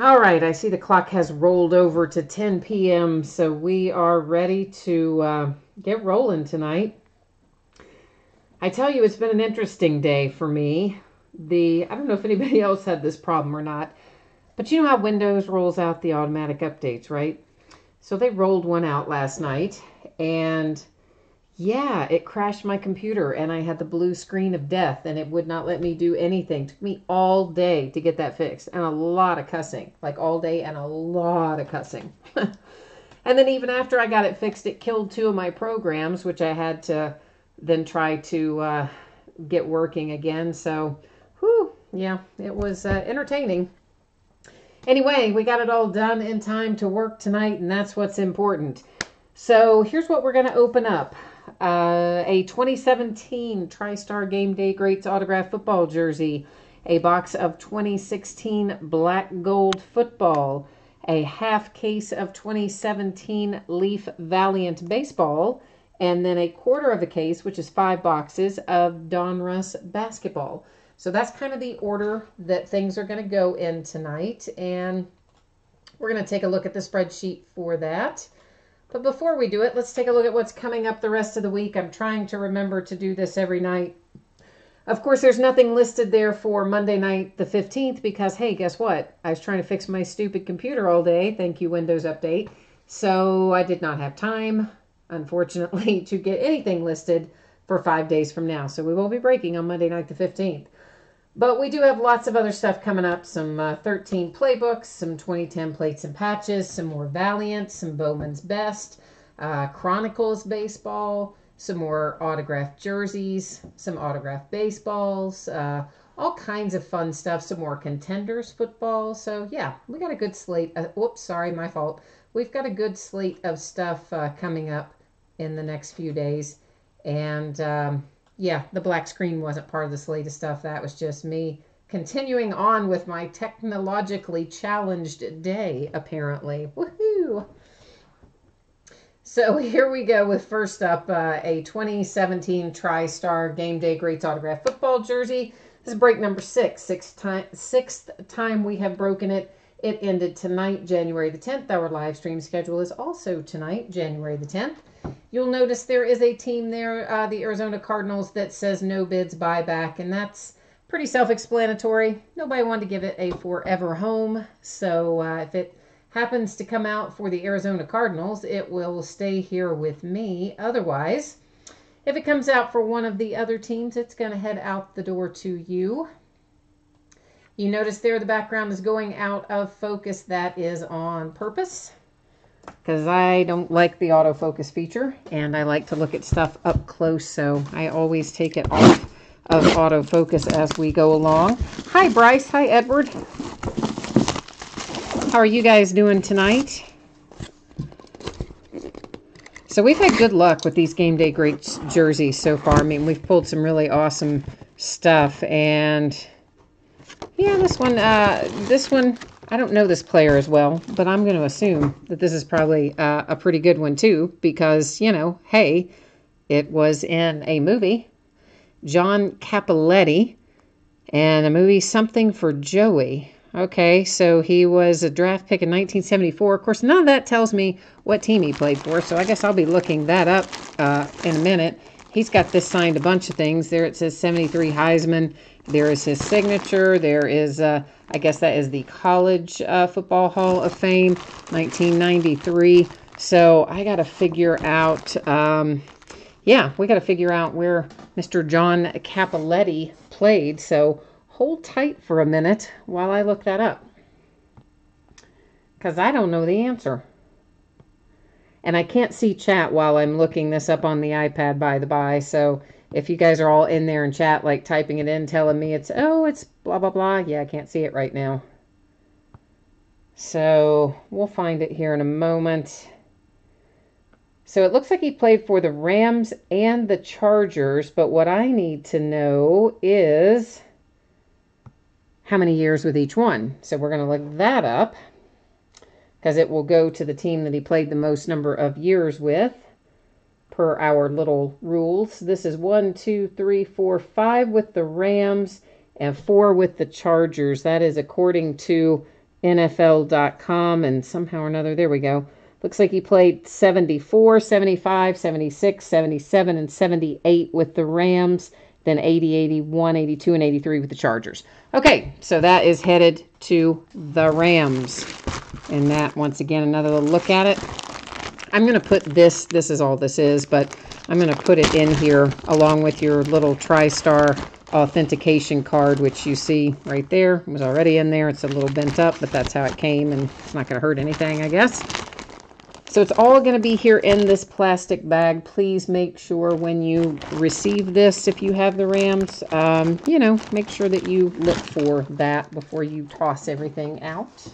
All right, I see the clock has rolled over to 10 p.m., so we are ready to get rolling tonight. I tell you, it's been an interesting day for me. I don't know if anybody else had this problem or not, but you know how Windows rolls out the automatic updates, right? So they rolled one out last night, and yeah, it crashed my computer, and I had the blue screen of death, and it would not let me do anything. It took me all day to get that fixed, and a lot of cussing, like all day and a lot of cussing. And then even after I got it fixed, it killed two of my programs, which I had to then try to get working again. So, whew, yeah, it was entertaining. Anyway, we got it all done in time to work tonight, and that's what's important. So here's what we're going to open up. A 2017 TriStar Game Day Greats autographed football jersey, a box of 2016 black gold football, a half case of 2017 Leaf Valiant baseball, and then a quarter of a case, which is 5 boxes, of Donruss basketball. So that's kind of the order that things are going to go in tonight, and we're going to take a look at the spreadsheet for that. But before we do it, let's take a look at what's coming up the rest of the week. I'm trying to remember to do this every night. Of course, there's nothing listed there for Monday night the 15th because, hey, guess what? I was trying to fix my stupid computer all day. Thank you, Windows Update. So I did not have time, unfortunately, to get anything listed for 5 days from now. So we will be breaking on Monday night the 15th. But we do have lots of other stuff coming up. Some 13 playbooks, some 2010 plates and patches, some more Valiant, some Bowman's Best, Chronicles baseball, some more autographed jerseys, some autographed baseballs, all kinds of fun stuff, some more Contenders football. So yeah, we got a good slate. Whoops, sorry, my fault. We've got a good slate of stuff coming up in the next few days. And yeah, the black screen wasn't part of this latest stuff. That was just me continuing on with my technologically challenged day, apparently. Woohoo! So here we go with first up a 2017 TriStar Game Day Greats Autograph Football Jersey. This is break number 6. Sixth time we have broken it. It ended tonight, January the 10th. Our live stream schedule is also tonight, January the 10th. You'll notice there is a team there, the Arizona Cardinals, that says no bids buyback, and that's pretty self-explanatory. Nobody wanted to give it a forever home, so if it happens to come out for the Arizona Cardinals, it will stay here with me. Otherwise, if it comes out for one of the other teams, it's going to head out the door to you. You notice there the background is going out of focus. That is on purpose, because I don't like the autofocus feature, and I like to look at stuff up close, so I always take it off of autofocus as we go along. Hi, Bryce. Hi, Edward. How are you guys doing tonight? So we've had good luck with these Game Day Greats jerseys so far. I mean, we've pulled some really awesome stuff, and yeah, this one, I don't know this player as well, but I'm going to assume that this is probably a pretty good one too, because, you know, hey, it was in a movie, John Cappelletti, and a movie Something for Joey. Okay, so he was a draft pick in 1974. Of course, none of that tells me what team he played for, so I guess I'll be looking that up in a minute. He's got this signed a bunch of things. There it says 73 Heisman. There is his signature. There is, I guess that is the College Football Hall of Fame, 1993. So I got to figure out, yeah, we got to figure out where Mr. John Cappelletti played. So hold tight for a minute while I look that up, because I don't know the answer. And I can't see chat while I'm looking this up on the iPad, by the by. So if you guys are all in there in chat, like typing it in, telling me it's blah, blah, blah. Yeah, I can't see it right now. So we'll find it here in a moment. So it looks like he played for the Rams and the Chargers. But what I need to know is how many years with each one. So we're going to look that up, because it will go to the team that he played the most number of years with per our little rules. This is 1, 2, 3, 4, 5 with the Rams and 4 with the Chargers. That is according to NFL.com, and somehow or another, there we go. Looks like he played 74, 75, 76, 77, and 78 with the Rams, then 80, 81, 82, and 83 with the Chargers. Okay, so that is headed to the Rams. And that, once again, another little look at it. I'm going to put this is all this is, but I'm going to put it in here along with your little TriStar authentication card, which you see right there. It was already in there. It's a little bent up, but that's how it came, and it's not going to hurt anything, I guess. So it's all going to be here in this plastic bag. Please make sure when you receive this, if you have the Rams, make sure that you look for that before you toss everything out.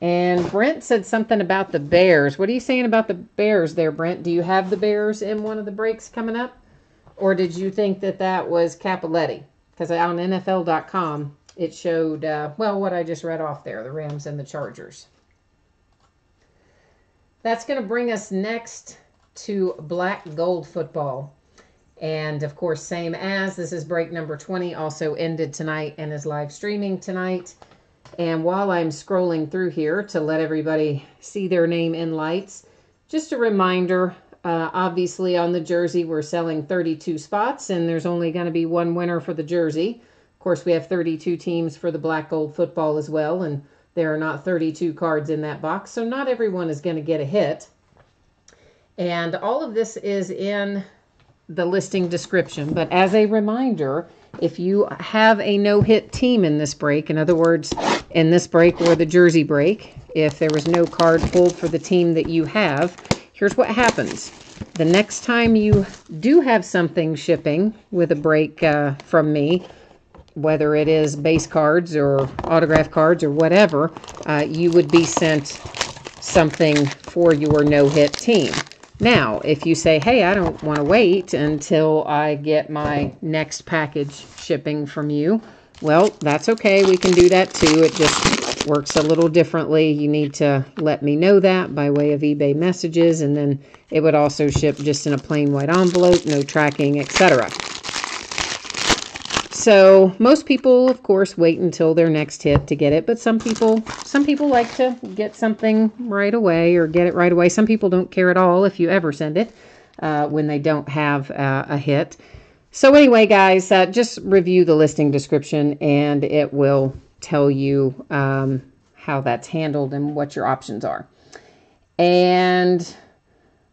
And Brent said something about the Bears. What are you saying about the Bears there, Brent? Do you have the Bears in one of the breaks coming up? Or did you think that that was Capoletti? Because on NFL.com, it showed, what I just read off there, the Rams and the Chargers. That's going to bring us next to black gold football. And, of course, same as, this is break number 20, also ended tonight and is live streaming tonight. And while I'm scrolling through here to let everybody see their name in lights, just a reminder, obviously on the jersey we're selling 32 spots, and there's only going to be one winner for the jersey. Of course, we have 32 teams for the black gold football as well, and there are not 32 cards in that box, so not everyone is going to get a hit. And all of this is in the listing description. But as a reminder, if you have a no-hit team in this break, in other words, in this break or the jersey break, if there was no card pulled for the team that you have, here's what happens. The next time you do have something shipping with a break from me, whether it is base cards or autograph cards or whatever, you would be sent something for your no-hit team. Now, if you say, hey, I don't want to wait until I get my next package shipping from you, well, that's okay. We can do that too. It just works a little differently. You need to let me know that by way of eBay messages, and then it would also ship just in a plain white envelope, no tracking, etc. So most people, of course, wait until their next hit to get it, but some people like to get something right away or get it right away. Some people don't care at all if you ever send it when they don't have a hit. So anyway, guys, just review the listing description and it will tell you how that's handled and what your options are. And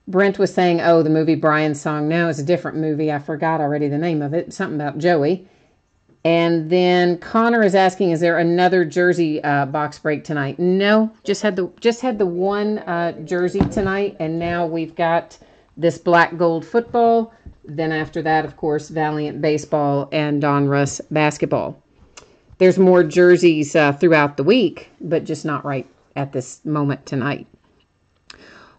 Brent was saying, oh, the movie Brian's Song. No, it's a different movie. I forgot already the name of it. Something about Joey. And then Connor is asking, is there another jersey box break tonight? No, just had the one jersey tonight, and now we've got this black gold football. Then after that, of course, Valiant baseball and Donruss basketball. There's more jerseys throughout the week, but just not right at this moment tonight.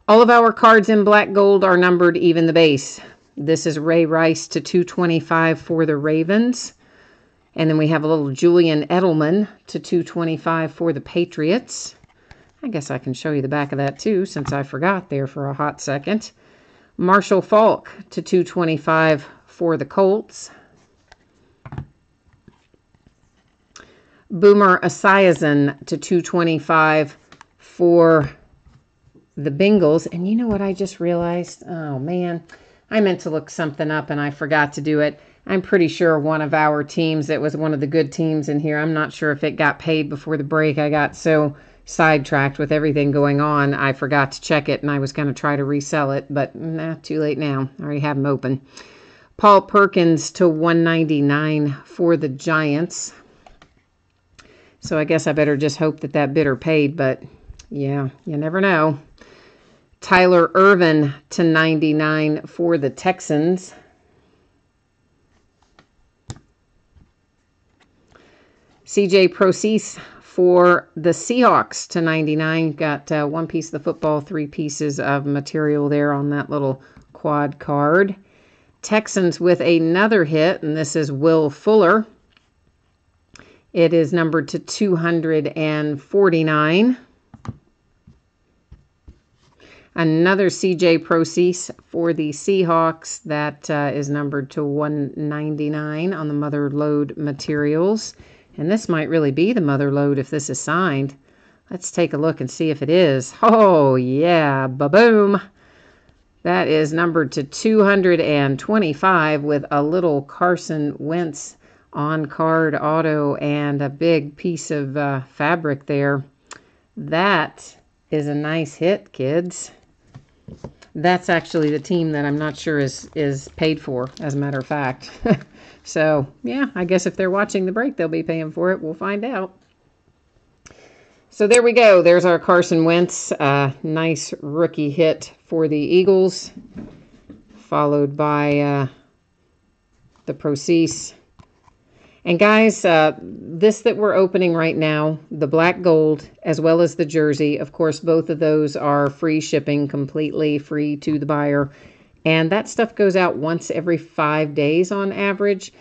All of our cards in black gold are numbered even the base. This is Ray Rice to 225 for the Ravens. And then we have a little Julian Edelman to 225 for the Patriots. I guess I can show you the back of that too, since I forgot there for a hot second. Marshall Faulk to 225 for the Colts. Boomer Esiason to 225 for the Bengals. And you know what I just realized? Oh, man. I meant to look something up and I forgot to do it. I'm pretty sure one of our teams, that was one of the good teams in here, I'm not sure if it got paid before the break. I got so sidetracked with everything going on, I forgot to check it, and I was going to try to resell it, but too late now. I already have them open. Paul Perkins to 199 for the Giants. So I guess I better just hope that that bidder paid, but yeah, you never know. Tyler Irvin to 99 for the Texans. CJ Procease for the Seahawks to 99. Got one piece of the football, 3 pieces of material there on that little quad card. Texans with another hit, and this is Will Fuller. It is numbered to 249. Another CJ Procease for the Seahawks. That is numbered to 199 on the Mother Lode materials. And this might really be the mother lode if this is signed. Let's take a look and see if it is. Oh, yeah, ba-boom. That is numbered to 225 with a little Carson Wentz on-card auto and a big piece of fabric there. That is a nice hit, kids. That's actually the team that I'm not sure is paid for, as a matter of fact. So, yeah, I guess if they're watching the break, they'll be paying for it. We'll find out. So there we go. There's our Carson Wentz. Nice rookie hit for the Eagles, followed by the Procease. And guys, this that we're opening right now, the black gold as well as the jersey, of course, both of those are free shipping, completely free to the buyer. And that stuff goes out once every 5 days on average.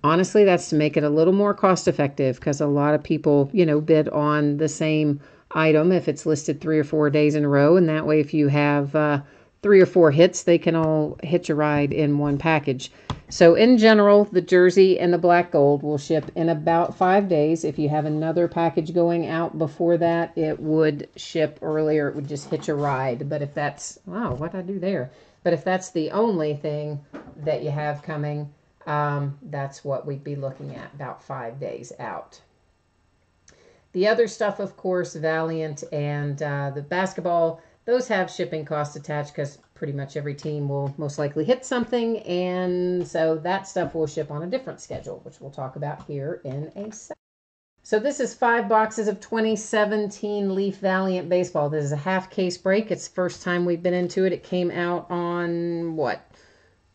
Honestly, that's to make it a little more cost effective because a lot of people, you know, bid on the same item if it's listed 3 or 4 days in a row. And that way, if you have 3 or 4 hits, they can all hitch a ride in one package. So in general, the jersey and the black gold will ship in about 5 days. If you have another package going out before that, it would ship earlier. It would just hitch a ride. But if that's, wow, what did I do there? But if that's the only thing that you have coming, that's what we'd be looking at, about 5 days out. The other stuff, of course, Valiant and the basketball, those have shipping costs attached because pretty much every team will most likely hit something. And so that stuff will ship on a different schedule, which we'll talk about here in a second. So this is 5 boxes of 2017 Leaf Valiant Baseball. This is a half case break. It's the first time we've been into it. It came out on, what,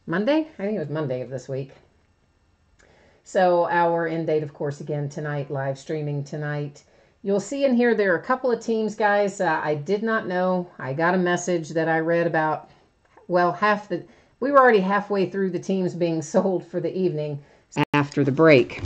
Monday? I think it was Monday of this week. So our end date, of course, again, tonight, live streaming tonight. You'll see in here there are a couple of teams, guys. I did not know. I got a message that I read about, well, we were already halfway through the teams being sold for the evening after the break.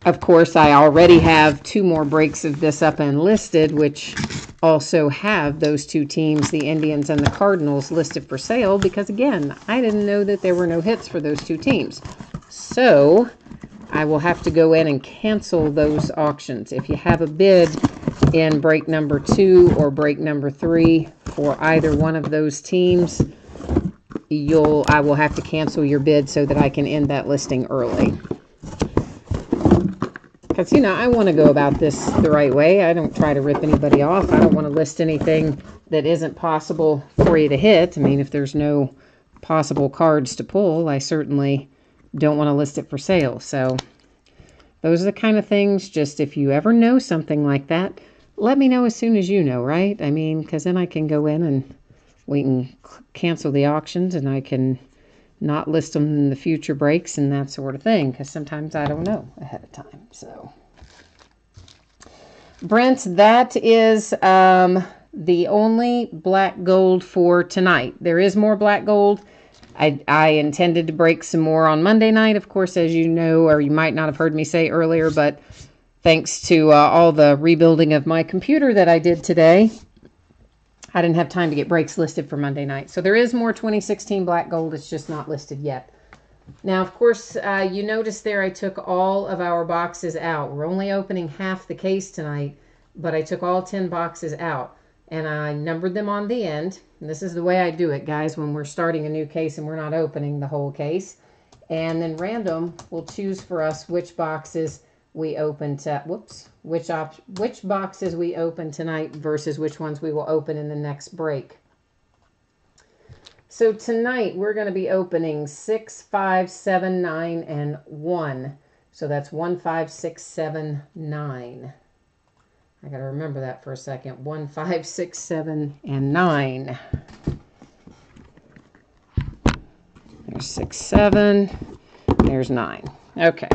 Of course, I already have 2 more breaks of this up and listed, which also have those 2 teams, the Indians and the Cardinals, listed for sale because, again, I didn't know that there were no hits for those 2 teams. So I will have to go in and cancel those auctions. If you have a bid in break number 2 or break number 3 for either one of those teams, I will have to cancel your bid so that I can end that listing early. Because, you know, I want to go about this the right way. I don't try to rip anybody off. I don't want to list anything that isn't possible for you to hit. I mean, if there's no possible cards to pull, I certainly don't want to list it for sale. So those are the kind of things, just if you ever know something like that, let me know as soon as you know, right? I mean, because then I can go in and we can cancel the auctions and I can not list them in the future breaks and that sort of thing, because sometimes I don't know ahead of time. So, Brent, that is the only black gold for tonight. There is more black gold. I intended to break some more on Monday night, of course, as you know, or you might not have heard me say earlier, but thanks to all the rebuilding of my computer that I did today, I didn't have time to get breaks listed for Monday night. So there is more 2016 black gold. It's just not listed yet. Now, of course, you notice there I took all of our boxes out. We're only opening half the case tonight, but I took all 10 boxes out. And I numbered them on the end. And this is the way I do it, guys, when we're starting a new case and we're not opening the whole case. And then random will choose for us which boxes we open which boxes we open tonight versus which ones we will open in the next break. So tonight we're going to be opening 6, 5, 7, 9, and 1. So that's 1, 5, 6, 7, 9. I got to remember that for a second. 1, 5, 6, 7, and 9. There's 6, 7. There's 9. Okay.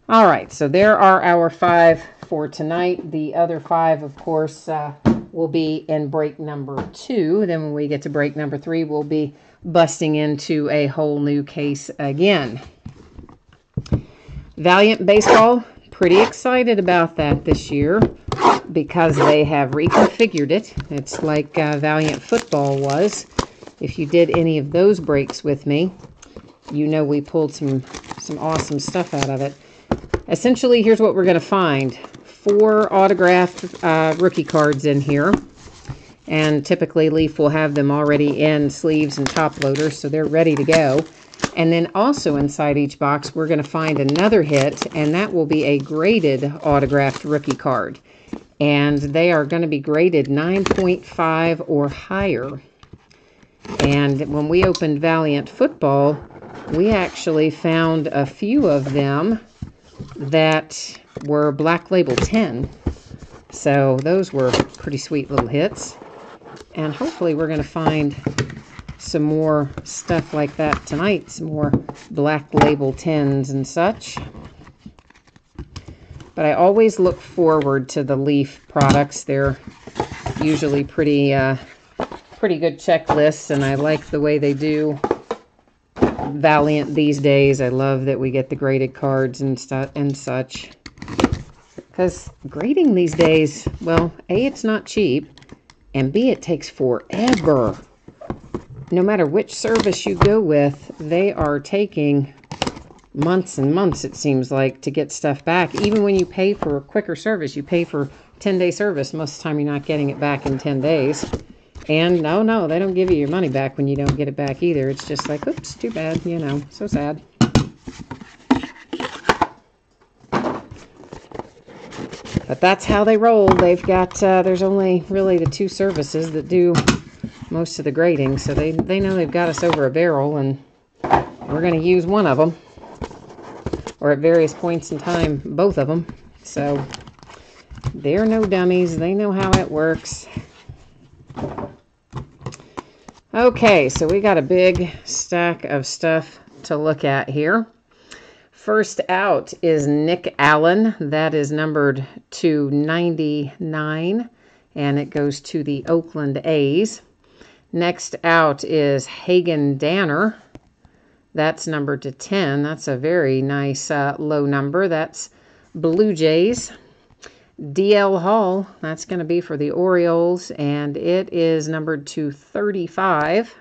All right, so there are our 5 for tonight. The other 5, of course, will be in break number 2. Then when we get to break number 3, we'll be busting into a whole new case again. Valiant Baseball, pretty excited about that this year because they have reconfigured it. It's like Valiant Football was. If you did any of those breaks with me, you know we pulled some some awesome stuff out of it. Essentially, here's what we're going to find. 4 autographed rookie cards in here. And typically Leaf will have them already in sleeves and top loaders, so they're ready to go. And then also inside each box, we're going to find another hit, and that will be a graded autographed rookie card. And they are going to be graded 9.5 or higher. And when we opened Valiant Football, we actually found a few of them that were Black Label 10. So those were pretty sweet little hits. And hopefully we're going to find some more stuff like that tonight. Some more Black Label 10s and such. But I always look forward to the Leaf products. They're usually pretty good checklists, and I like the way they do Valiant these days. I love that we get the graded cards and such. Because grading these days, well, A, it's not cheap, and B, it takes forever. No matter which service you go with, they are taking months and months, it seems like, to get stuff back. Even when you pay for a quicker service, you pay for 10-day service. Most of the time, you're not getting it back in 10 days. And no, they don't give you your money back when you don't get it back either. It's just like, oops, too bad, you know, so sad. But that's how they roll. They've got, there's only really the 2 services that do most of the grading. So they know they've got us over a barrel, and we're going to use one of them. Or at various points in time, both of them. So they're no dummies. They know how it works. Okay, so we got a big stack of stuff to look at here. First out is Nick Allen. That is numbered to 99, and it goes to the Oakland A's. Next out is Hagen Danner. That's numbered to 10. That's a very nice low number. That's Blue Jays. DL Hall, that's going to be for the Orioles, and it is numbered to 35.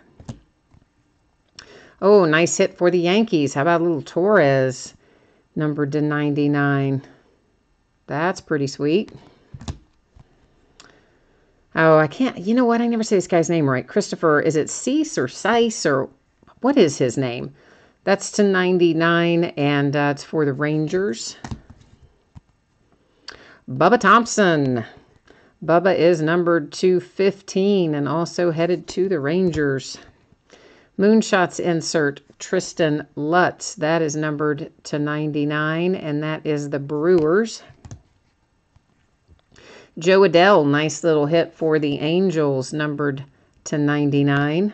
Oh, nice hit for the Yankees. How about a little Torres, numbered to 99? That's pretty sweet. Oh, I can't, you know what? I never say this guy's name right. Christopher, is it Cease or Sice, or what is his name? That's to 99, and it's for the Rangers. Bubba Thompson. Bubba is numbered to 15 and also headed to the Rangers. Moonshots insert Tristan Lutz. That is numbered to 99, and that is the Brewers. Joe Adell, nice little hit for the Angels, numbered to 99.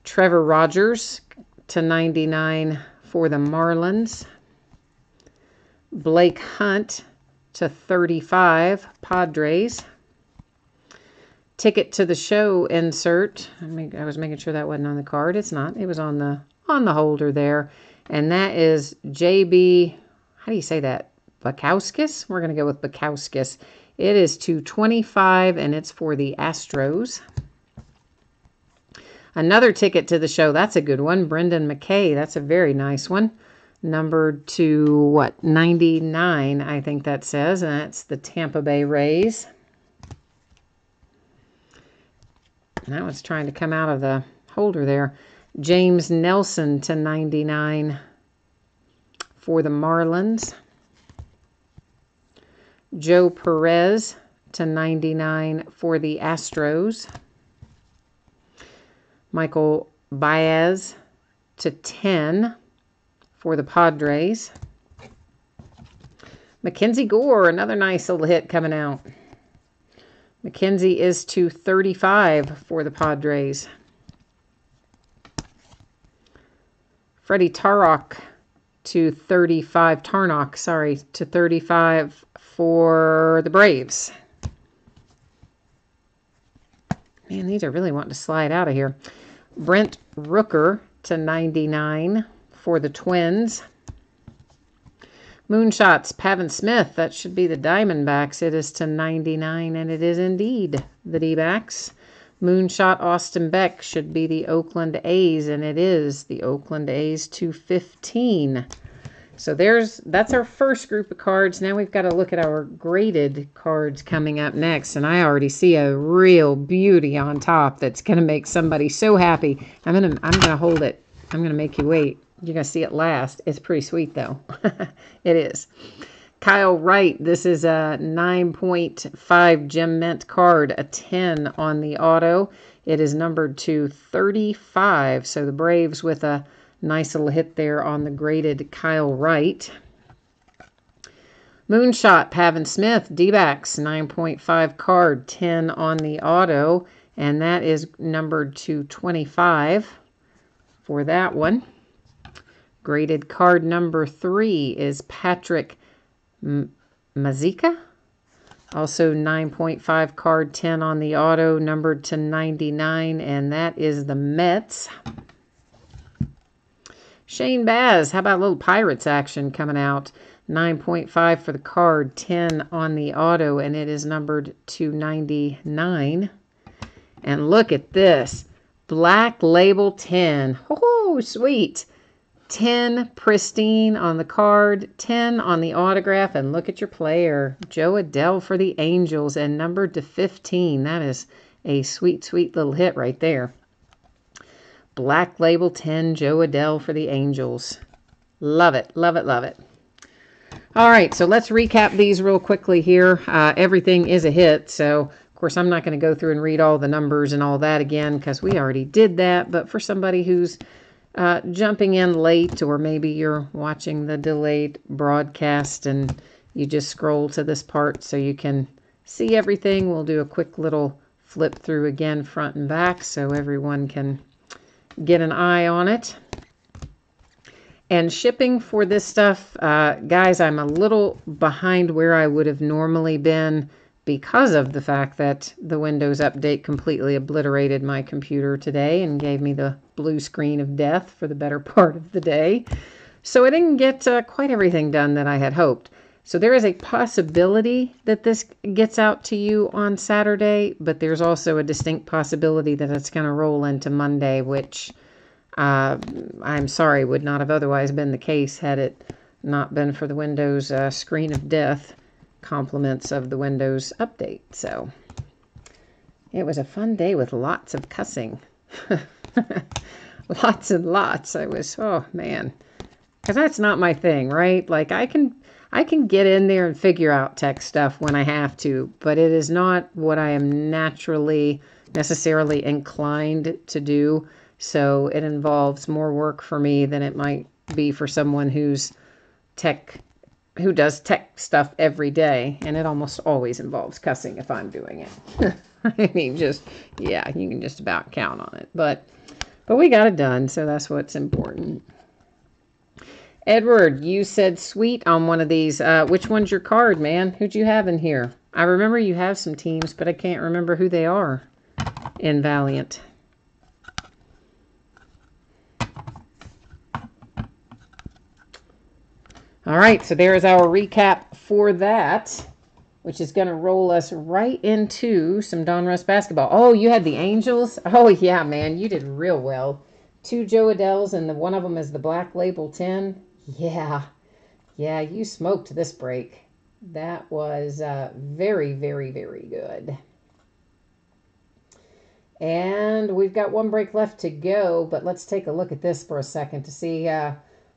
Trevor Rogers to 99 for the Marlins. Blake Hunt to 35, Padres. Ticket to the show insert. I was making sure that wasn't on the card. It's not. It was on the holder there. And that is JB, how do you say that? Bukowskis? We're going to go with Bukowskis. It is to 25, and it's for the Astros. Another ticket to the show. That's a good one. Brendan McKay. That's a very nice one. Numbered to, what, 99, I think that says. And that's the Tampa Bay Rays. And that one's trying to come out of the holder there. James Nelson to 99 for the Marlins. Joe Perez to 99 for the Astros. Michael Baez to 10 for the Padres. Mackenzie Gore, another nice little hit coming out. Mackenzie is to 35 for the Padres. Freddie Tarnock to 35, to 35 for the Braves. Man, these are really wanting to slide out of here. Brent Rooker to 99 for the Twins. Moonshots, Pavin Smith. That should be the Diamondbacks. It is to 99, and it is indeed the D-backs. Moonshot Austin Beck should be the Oakland A's, and it is the Oakland A's 215. So that's our first group of cards. Now we've got to look at our graded cards coming up next, and I already see a real beauty on top that's going to make somebody so happy. I'm gonna hold it. I'm going to make you wait. You're going to see it last. It's pretty sweet, though. It is. Kyle Wright, this is a 9.5 Gem Mint card, a 10 on the auto. It is numbered to 35, so the Braves with a nice little hit there on the graded Kyle Wright. Moonshot, Pavin Smith, D-backs, 9.5 card, 10 on the auto, and that is numbered to 25 for that one. Graded card number 3 is Patrick Mazeika. Also 9.5 card, 10 on the auto, numbered to 99, and that is the Mets. Shane Baz, how about a little Pirates action coming out? 9.5 for the card, 10 on the auto, and it is numbered to 99. And look at this. Black Label 10. Oh, sweet. 10 pristine on the card, 10 on the autograph, and look at your player, Jo Adell for the Angels, and numbered to 15. That is a sweet, sweet little hit right there. Black Label 10, Jo Adell for the Angels. Love it, love it, love it. All right, so let's recap these real quickly here. Everything is a hit, so of course I'm not going to go through and read all the numbers and all that again because we already did that, but for somebody who's jumping in late, or maybe you're watching the delayed broadcast and you just scroll to this part so you can see everything, we'll do a quick little flip through again front and back so everyone can get an eye on it. And shipping for this stuff, guys, I'm a little behind where I would have normally been because of the fact that the Windows update completely obliterated my computer today and gave me the blue screen of death for the better part of the day. So I didn't get quite everything done that I had hoped. So there is a possibility that this gets out to you on Saturday, but there's also a distinct possibility that it's going to roll into Monday, which I'm sorry would not have otherwise been the case had it not been for the Windows screen of death compliments of the Windows update. So it was a fun day with lots of cussing. Lots and lots. I was, oh man, because that's not my thing, right? Like I can get in there and figure out tech stuff when I have to, but it is not what I am naturally necessarily inclined to do. So it involves more work for me than it might be for someone who does tech stuff every day, and it almost always involves cussing if I'm doing it. I mean, yeah, you can just about count on it. But we got it done, so that's what's important. Edward, you said sweet on one of these. Which one's your card, man? Who'd you have in here? I remember you have some teams, but I can't remember who they are in Valiant. All right, so there is our recap for that, which is going to roll us right into some Donruss basketball. Oh, you had the Angels? Oh, yeah, man, you did real well. 2 Jo Adells, and one of them is the Black Label 10. Yeah, you smoked this break. That was very, very, very good. And we've got one break left to go, but let's take a look at this for a second to see.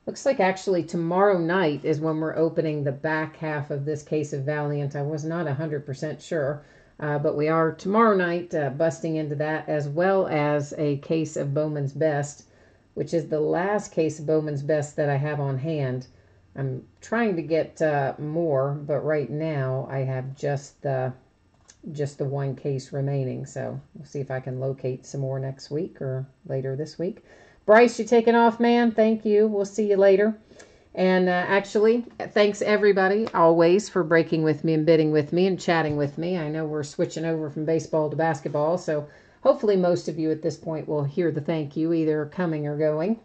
Looks like actually tomorrow night is when we're opening the back half of this case of Valiant. I was not 100% sure, but we are tomorrow night busting into that, as well as a case of Bowman's Best, which is the last case of Bowman's Best that I have on hand. I'm trying to get more, but right now I have just the one case remaining. So we'll see if I can locate some more next week or later this week. Bryce, you taking off, man? Thank you. We'll see you later. And actually, thanks everybody always for breaking with me and bidding with me and chatting with me. I know we're switching over from baseball to basketball, so hopefully most of you at this point will hear the thank you, either coming or going.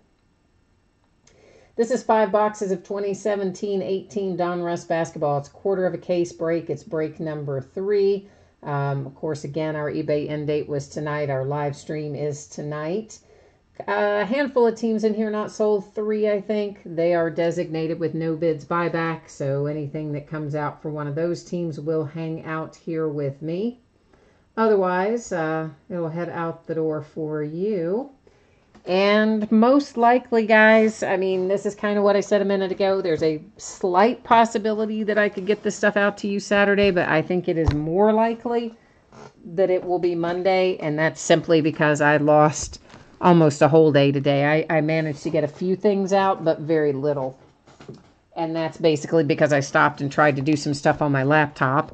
This is 5 boxes of 2017-18 Donruss basketball. It's quarter of a case break. It's break number 3. Of course, again, our eBay end date was tonight. Our live stream is tonight. A handful of teams in here not sold. 3, I think. They are designated with no bids buyback, so anything that comes out for one of those teams will hang out here with me. Otherwise, it'll head out the door for you. And most likely, guys, I mean, this is kind of what I said a minute ago. There's a slight possibility that I could get this stuff out to you Saturday, but I think it is more likely that it will be Monday, and that's simply because I lost almost a whole day today. I managed to get a few things out, but very little. And that's basically because I stopped and tried to do some stuff on my laptop.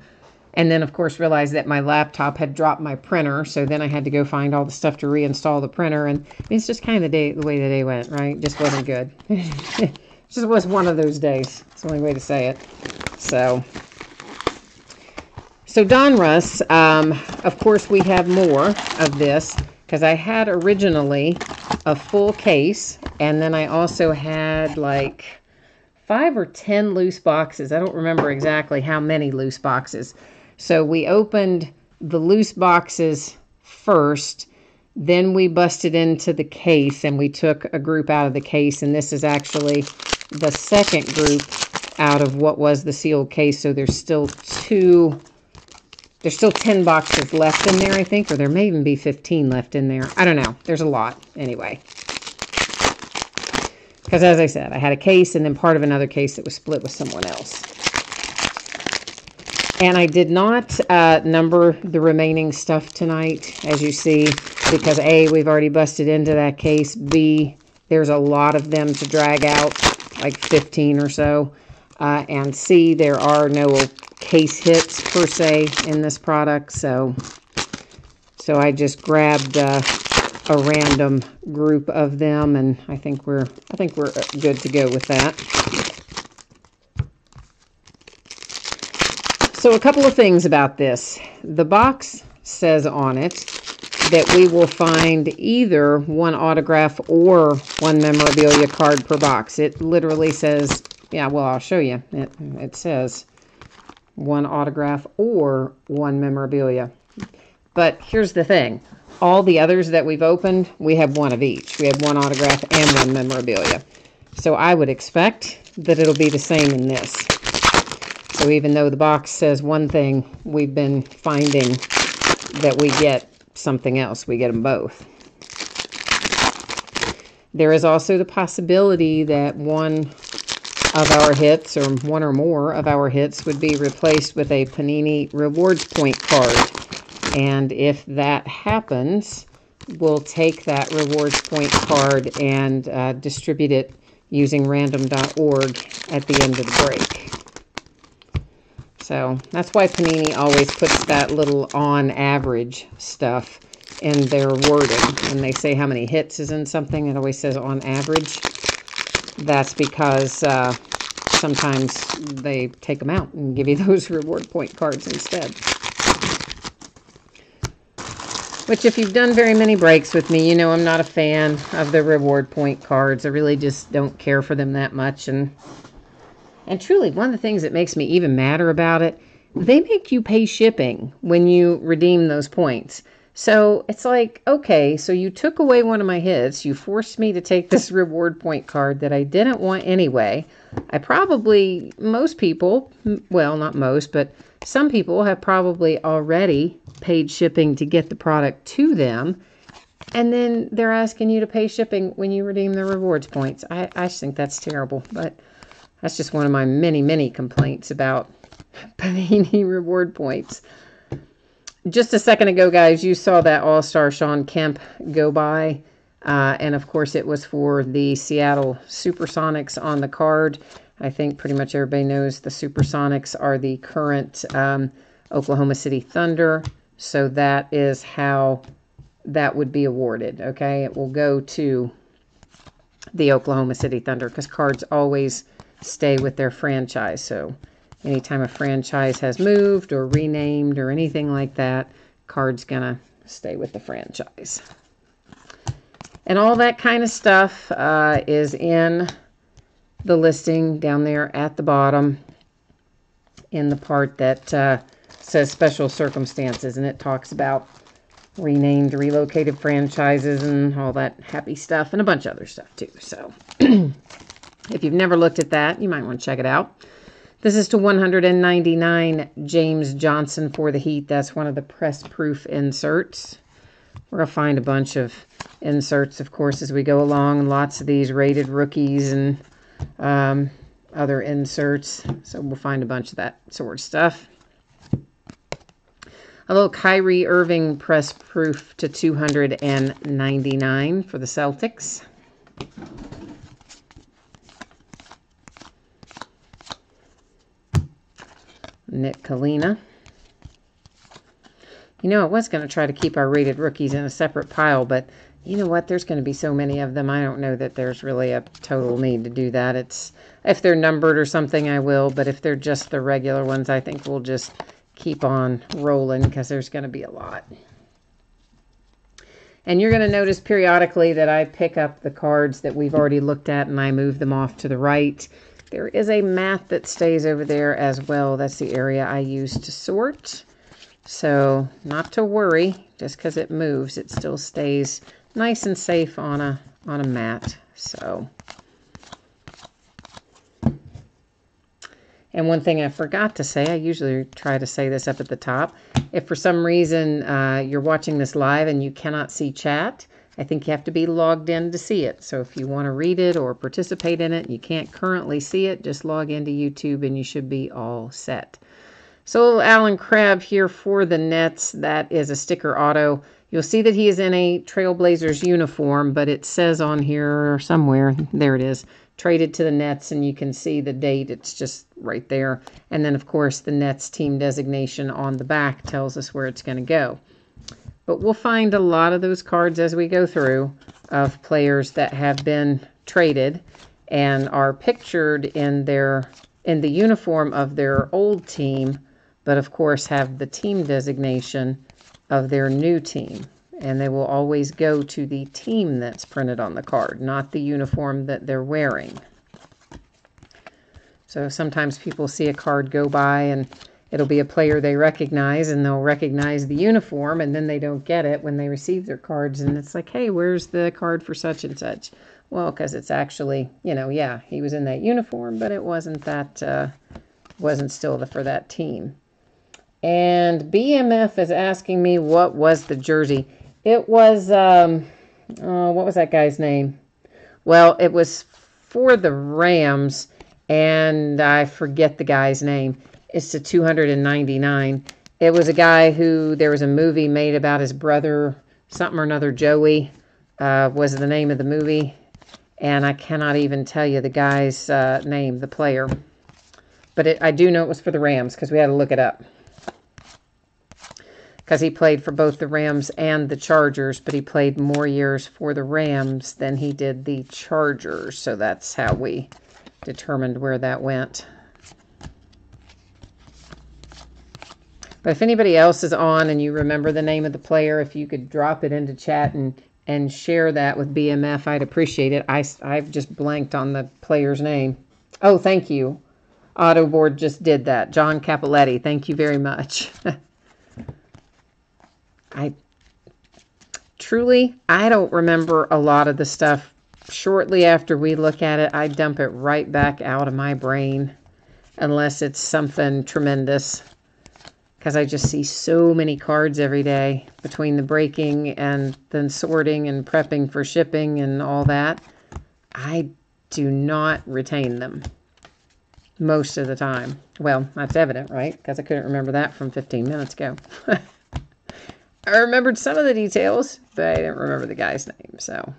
And then, of course, realized that my laptop had dropped my printer. So then I had to go find all the stuff to reinstall the printer. And I mean, it's just kind of the way the day went, right? Just wasn't good. It just was one of those days. It's the only way to say it. So Donruss, of course, we have more of this. Because I had originally a full case, and then I also had like 5 or 10 loose boxes. I don't remember exactly how many loose boxes. So we opened the loose boxes first, then we busted into the case, and we took a group out of the case, and this is actually the second group out of what was the sealed case. So there's still 10 boxes left in there, I think, or there may even be 15 left in there. I don't know. There's a lot anyway. Because as I said, I had a case and then part of another case that was split with someone else. And I did not number the remaining stuff tonight, as you see, because A, we've already busted into that case. B, there's a lot of them to drag out, like 15 or so. And C, there are no case hits per se in this product, so I just grabbed a random group of them, and I think we're good to go with that. So a couple of things about this. The box says on it that we will find either one autograph or one memorabilia card per box. It literally says, yeah, well, I'll show you. It says one autograph or one memorabilia. But here's the thing. All the others that we've opened, we have one of each. We have one autograph and one memorabilia. So I would expect that it'll be the same in this. So even though the box says one thing, we've been finding that we get something else. We get them both. There is also the possibility that one of our hits, or one or more of our hits, would be replaced with a Panini Rewards Point card. And if that happens, we'll take that Rewards Point card and distribute it using random.org at the end of the break. So that's why Panini always puts that little on average stuff in their wording. When they say how many hits is in something, it always says on average. That's because sometimes they take them out and give you those reward point cards instead. Which, if you've done very many breaks with me, you know I'm not a fan of the reward point cards. I really just don't care for them that much. And truly, one of the things that makes me even madder about it, they make you pay shipping when you redeem those points. So it's like, okay, so you took away one of my hits. You forced me to take this reward point card that I didn't want anyway. Most people, well, not most, but some people have probably already paid shipping to get the product to them. And then they're asking you to pay shipping when you redeem the rewards points. I just think that's terrible. But that's just one of my many, many complaints about Panini reward points. Just a second ago, guys, you saw that All-Star Shawn Kemp go by. And, of course, it was for the Seattle Supersonics on the card. I think pretty much everybody knows the Supersonics are the current Oklahoma City Thunder. So that is how that would be awarded, okay? It will go to the Oklahoma City Thunder because cards always stay with their franchise. So anytime a franchise has moved or renamed or anything like that, card's gonna stay with the franchise. And all that kind of stuff is in the listing down there at the bottom in the part that says special circumstances, and it talks about renamed, relocated franchises and all that happy stuff, and a bunch of other stuff too. So if you've never looked at that, you might want to check it out. This is to 199 James Johnson for the Heat. That's one of the press-proof inserts. We're going to find a bunch of inserts, of course, as we go along. Lots of these rated rookies and other inserts. So we'll find a bunch of that sort of stuff. A little Kyrie Irving press-proof to 299 for the Celtics. Nick Kalina. You know, I was going to try to keep our rated rookies in a separate pile, but you know what? There's going to be so many of them. I don't know that there's really a total need to do that. It's if they're numbered or something, I will, but if they're just the regular ones, I think we'll just keep on rolling because there's going to be a lot. And you're going to notice periodically that I pick up the cards that we've already looked at and I move them off to the right. There is a mat that stays over there as well. That's the area I use to sort. So not to worry, just because it moves, it still stays nice and safe on a mat. So, and one thing I forgot to say, I usually try to say this up at the top. If for some reason you're watching this live and you cannot see chat, I think you have to be logged in to see it. So if you want to read it or participate in it and you can't currently see it, just log into YouTube and you should be all set. So Alan Crabb here for the Nets. That is a sticker auto. You'll see that he is in a Trailblazers uniform, but it says on here somewhere, there it is, traded to the Nets, and you can see the date. It's just right there. And then, of course, the Nets team designation on the back tells us where it's going to go. But we'll find a lot of those cards as we go through of players that have been traded and are pictured in the uniform of their old team, but of course have the team designation of their new team. And they will always go to the team that's printed on the card, not the uniform that they're wearing. So sometimes people see a card go by and it'll be a player they recognize and they'll recognize the uniform and then they don't get it when they receive their cards. And it's like, hey, where's the card for such and such? Well, because it's actually, you know, yeah, he was in that uniform, but it wasn't that, wasn't still for that team. And BMF is asking me what was the jersey. It was, what was that guy's name? Well, it was for the Rams, and I forget the guy's name. It's to 299. It was a guy who, there was a movie made about his brother, something or another, Joey, was the name of the movie. And I cannot even tell you the guy's name, the player. But I do know it was for the Rams, because we had to look it up. Because he played for both the Rams and the Chargers, but he played more years for the Rams than he did the Chargers. So that's how we determined where that went. But if anybody else is on and you remember the name of the player, if you could drop it into chat and share that with BMF, I'd appreciate it. I've just blanked on the player's name. Oh, thank you. Autoboard just did that. John Capoletti, thank you very much. I don't remember a lot of the stuff. Shortly after we look at it, I dump it right back out of my brain unless it's something tremendous, because I just see so many cards every day between the breaking and then sorting and prepping for shipping and all that. I do not retain them most of the time. Well, that's evident, right? Because I couldn't remember that from 15 minutes ago. I remembered some of the details, but I didn't remember the guy's name. So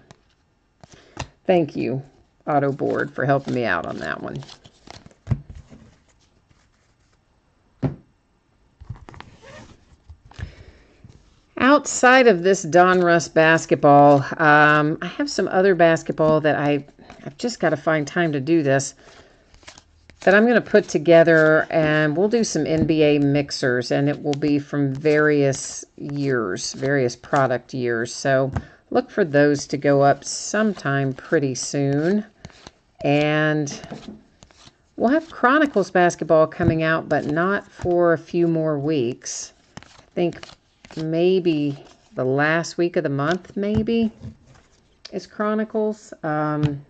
thank you, Autoboard, for helping me out on that one. Outside of this Donruss basketball, I have some other basketball that I've just got to find time to do this, that I'm going to put together, and we'll do some NBA mixers, and it will be from various years, various product years. So look for those to go up sometime pretty soon. And We'll have Chronicles basketball coming out, but not for a few more weeks. I think maybe the last week of the month, maybe, is Chronicles. And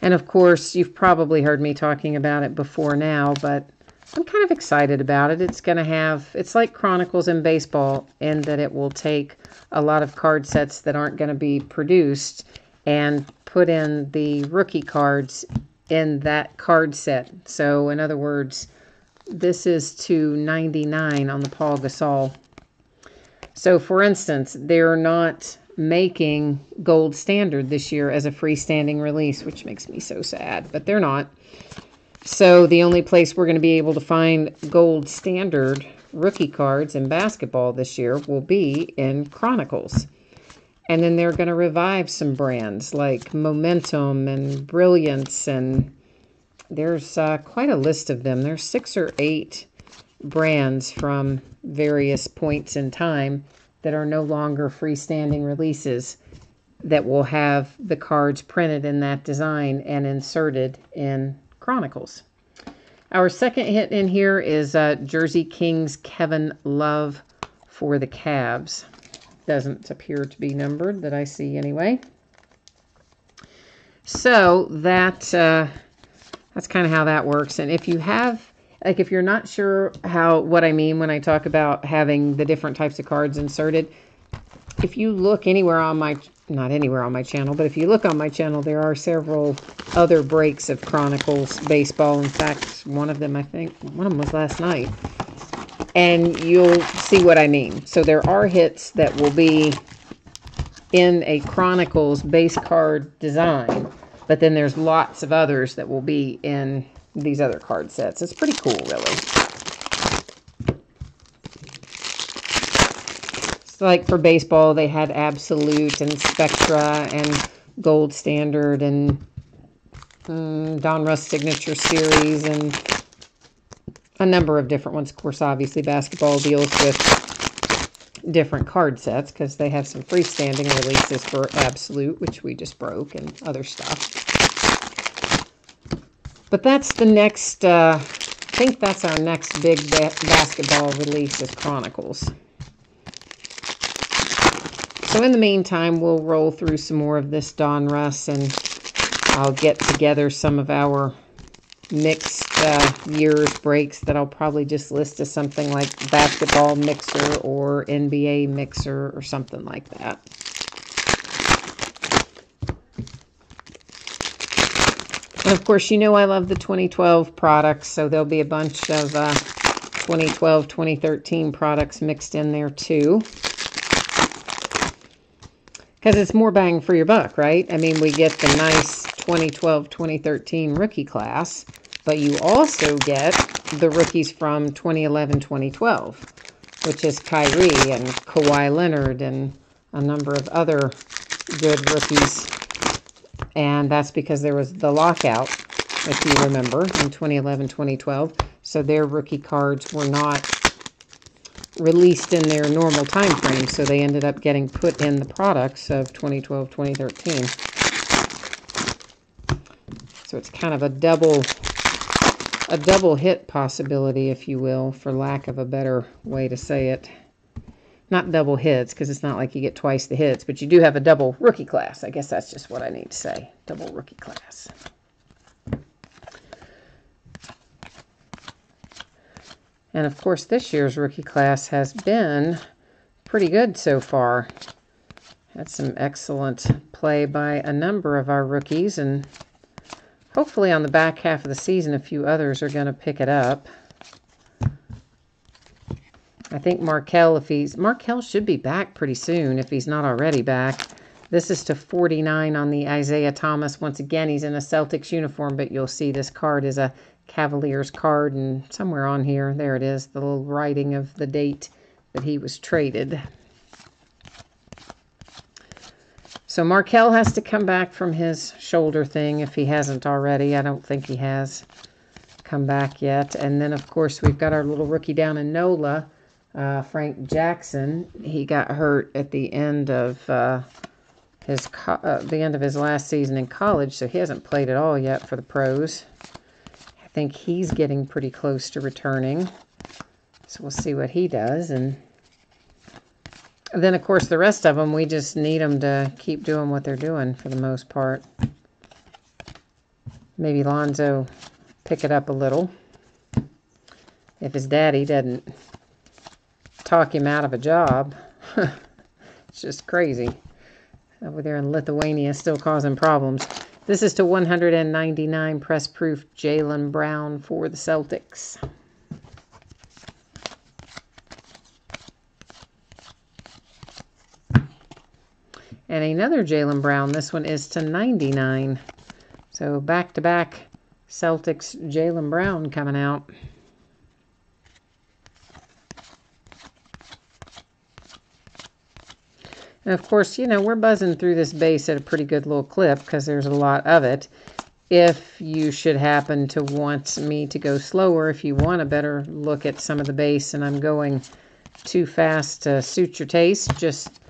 of course, you've probably heard me talking about it before now, but I'm kind of excited about it. It's like Chronicles in baseball in that it will take a lot of card sets that aren't going to be produced and put in the rookie cards in that card set. So in other words, this is to 99 on the Paul Gasol. So for instance, they're not making Gold Standard this year as a freestanding release, which makes me so sad, but they're not. So the only place we're going to be able to find Gold Standard rookie cards in basketball this year will be in Chronicles. And then they're going to revive some brands like Momentum and Brilliance, and there's quite a list of them. There's 6 or 8 brands from various points in time that are no longer freestanding releases that will have the cards printed in that design and inserted in Chronicles. Our second hit in here is Jersey Kings Kevin Love for the Cavs. Doesn't appear to be numbered that I see anyway. So that's kind of how that works. And if you have, like, if you're not sure what I mean when I talk about having the different types of cards inserted, if you look anywhere on my, not anywhere on my channel, but if you look on my channel, there are several other breaks of Chronicles baseball. In fact, one of them was last night. And you'll see what I mean. So there are hits that will be in a Chronicles base card design, but then there's lots of others that will be in these other card sets. It's pretty cool, really. So like for baseball, they had Absolute and Spectra and Gold Standard and Donruss Signature Series and a number of different ones. Of course, obviously, basketball deals with different card sets because they have some freestanding releases for Absolute, which we just broke, and other stuff. But that's the next, I think that's our next big basketball release is Chronicles. So in the meantime, we'll roll through some more of this Donruss, and I'll get together some of our mixed years breaks that I'll probably just list as something like basketball mixer or NBA mixer or something like that. And of course, you know I love the 2012 products, so there'll be a bunch of 2012, 2013 products mixed in there too. Because it's more bang for your buck, right? I mean, we get the nice 2012, 2013 rookie class, but you also get the rookies from 2011, 2012, which is Kyrie and Kawhi Leonard and a number of other good rookies. And that's because there was the lockout, if you remember, in 2011, 2012. So their rookie cards were not released in their normal time frame, so they ended up getting put in the products of 2012, 2013. So it's kind of a double hit possibility, if you will, for lack of a better way to say it. Not double hits, because it's not like you get twice the hits, but you do have a double rookie class. I guess that's just what I need to say. Double rookie class. And of course, this year's rookie class has been pretty good so far. Had some excellent play by a number of our rookies, and hopefully on the back half of the season, a few others are going to pick it up. I think Markelle should be back pretty soon if he's not already back. This is to 49 on the Isaiah Thomas. Once again, he's in a Celtics uniform, but you'll see this card is a Cavaliers card, and somewhere on here, there it is, the little writing of the date that he was traded. So Markelle has to come back from his shoulder thing if he hasn't already. I don't think he has come back yet. And then, of course, we've got our little rookie down in NOLA, Frank Jackson. He got hurt at the end of the end of his last season in college, so he hasn't played at all yet for the pros. I think he's getting pretty close to returning, so we'll see what he does. And then, of course, the rest of them, we just need them to keep doing what they're doing for the most part. Maybe Lonzo pick it up a little if his daddy doesn't talk him out of a job. It's just crazy. Over there in Lithuania, still causing problems. This is to 199 press proof Jaylen Brown for the Celtics. And another Jaylen Brown. This one is to 99. So back-to-back Celtics Jaylen Brown coming out. And of course, you know, we're buzzing through this base at a pretty good little clip because there's a lot of it. If you should happen to want me to go slower, if you want a better look at some of the base and I'm going too fast to suit your taste, just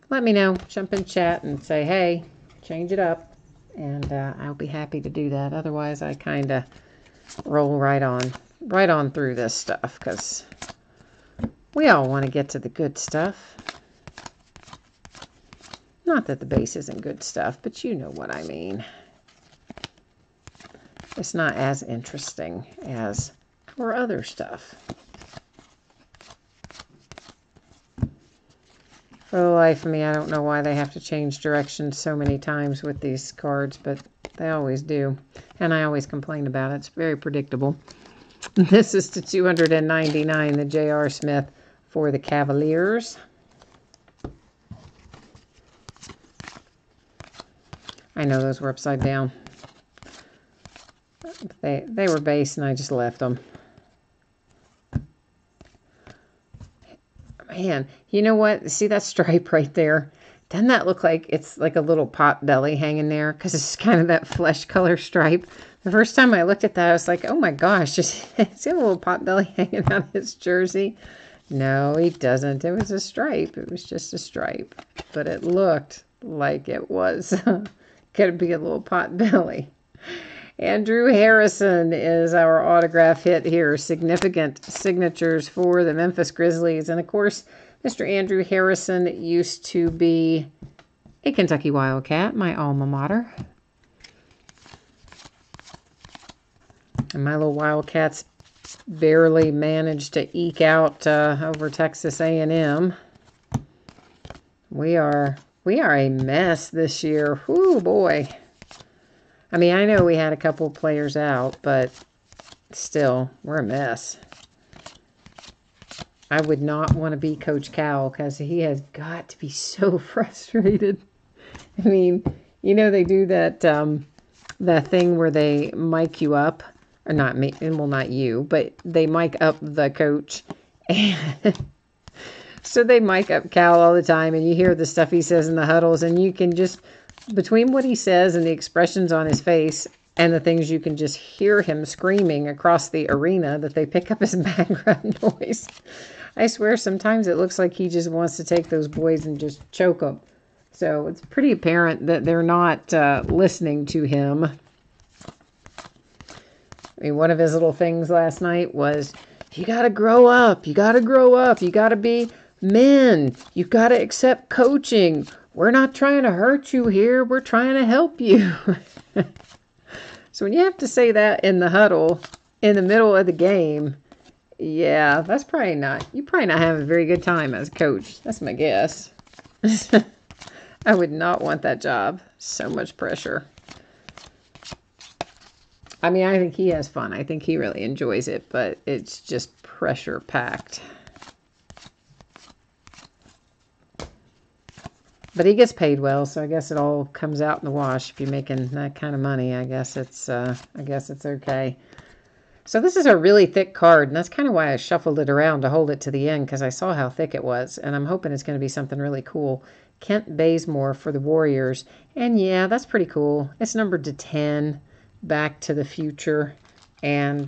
let me know. Jump in chat and say, hey, change it up. And I'll be happy to do that. Otherwise, I kind of roll right on through this stuff because we all want to get to the good stuff. Not that the base isn't good stuff, but you know what I mean. It's not as interesting as for other stuff. For the life of me, I don't know why they have to change direction so many times with these cards, but they always do. And I always complain about it. It's very predictable. This is to 299, the J.R. Smith for the Cavaliers. I know those were upside down. They were base and I just left them. Man, you know what? See that stripe right there? Doesn't that look like it's like a little pot belly hanging there? Because it's kind of that flesh color stripe. The first time I looked at that, I was like, oh my gosh, is he a little pot belly hanging out of his jersey? No, he doesn't. It was a stripe. It was just a stripe. But it looked like it was. Could be a little pot belly. Andrew Harrison is our autograph hit here. Significant signatures for the Memphis Grizzlies. And, of course, Mr. Andrew Harrison used to be a Kentucky Wildcat, my alma mater. And my little Wildcats barely managed to eke out over Texas A&M. We are a mess this year. Whoo, boy. I mean, I know we had a couple players out, but still, we're a mess. I would not want to be Coach Cal because he has got to be so frustrated. I mean, you know, they do that that thing where they mic you up, or not me, well, not you, but they mic up the coach. And so they mic up Cal all the time, and you hear the stuff he says in the huddles, and you can just, between what he says and the expressions on his face and the things, you can just hear him screaming across the arena that they pick up as background noise. I swear sometimes it looks like he just wants to take those boys and just choke them. So it's pretty apparent that they're not listening to him. I mean, one of his little things last night was, you got to grow up. You got to grow up. You got to be men. You've got to accept coaching. We're not trying to hurt you here. We're trying to help you. So when you have to say that in the huddle, in the middle of the game, yeah, that's probably not, you probably not have a very good time as a coach. That's my guess. I would not want that job. So much pressure. I mean, I think he has fun. I think he really enjoys it, but it's just pressure packed. But he gets paid well, so I guess it all comes out in the wash. If you're making that kind of money, I guess it's okay. So this is a really thick card, and that's kind of why I shuffled it around to hold it to the end, because I saw how thick it was, and I'm hoping it's going to be something really cool. Kent Bazemore for the Warriors, and yeah, that's pretty cool. It's numbered to 10, Back to the Future, and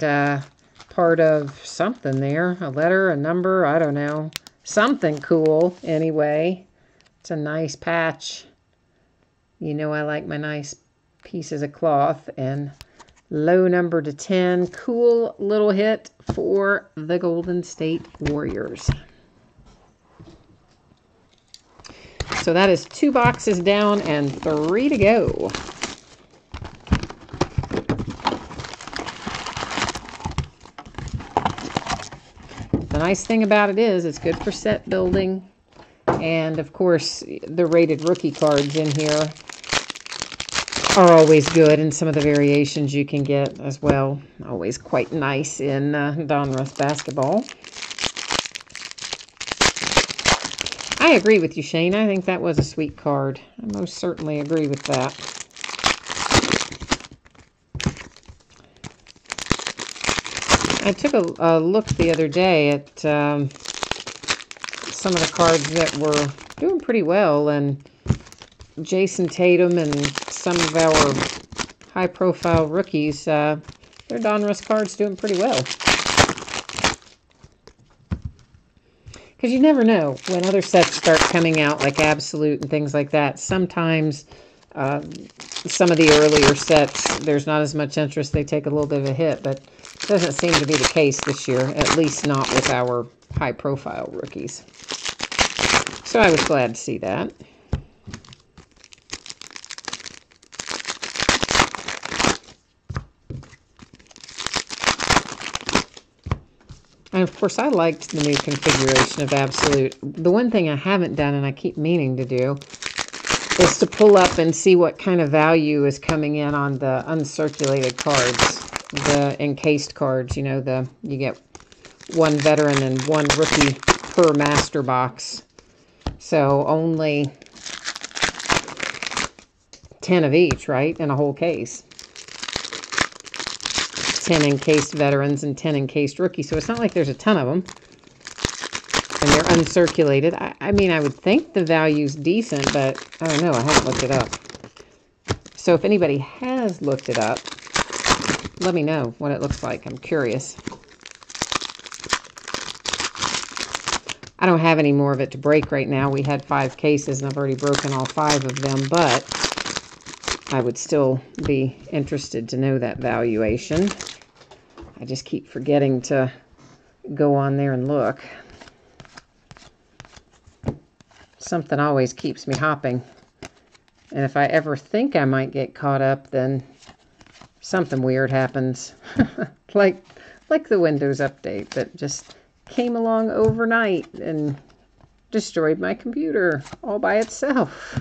part of something there, a letter, a number, I don't know, something cool anyway. It's a nice patch. You know I like my nice pieces of cloth. And low number to 10. Cool little hit for the Golden State Warriors. So that is 2 boxes down and 3 to go. The nice thing about it is it's good for set building. And of course, the rated rookie cards in here are always good, and some of the variations you can get as well. Always quite nice in Donruss basketball. I agree with you, Shane. I think that was a sweet card. I most certainly agree with that. I took a look the other day at some of the cards that were doing pretty well, and Jason Tatum and some of our high-profile rookies, their Donruss cards doing pretty well. Because you never know when other sets start coming out, like Absolute and things like that. Sometimes some of the earlier sets, there's not as much interest. They take a little bit of a hit, but it doesn't seem to be the case this year, at least not with our high-profile rookies. So I was glad to see that. And of course, I liked the new configuration of Absolute. The one thing I haven't done, and I keep meaning to do, is to pull up and see what kind of value is coming in on the uncirculated cards, the encased cards. You know, you get 1 veteran and 1 rookie per master box. So only 10 of each, right, in a whole case. 10 encased veterans and 10 encased rookies. So it's not like there's a ton of them. And they're uncirculated. I mean, I would think the value's decent, but I don't know. I haven't looked it up. So if anybody has looked it up, let me know what it looks like. I'm curious. I don't have any more of it to break right now. We had 5 cases, and I've already broken all 5 of them, but I would still be interested to know that valuation. I just keep forgetting to go on there and look. Something always keeps me hopping. And if I ever think I might get caught up, then something weird happens. like the Windows update that just came along overnight and destroyed my computer all by itself.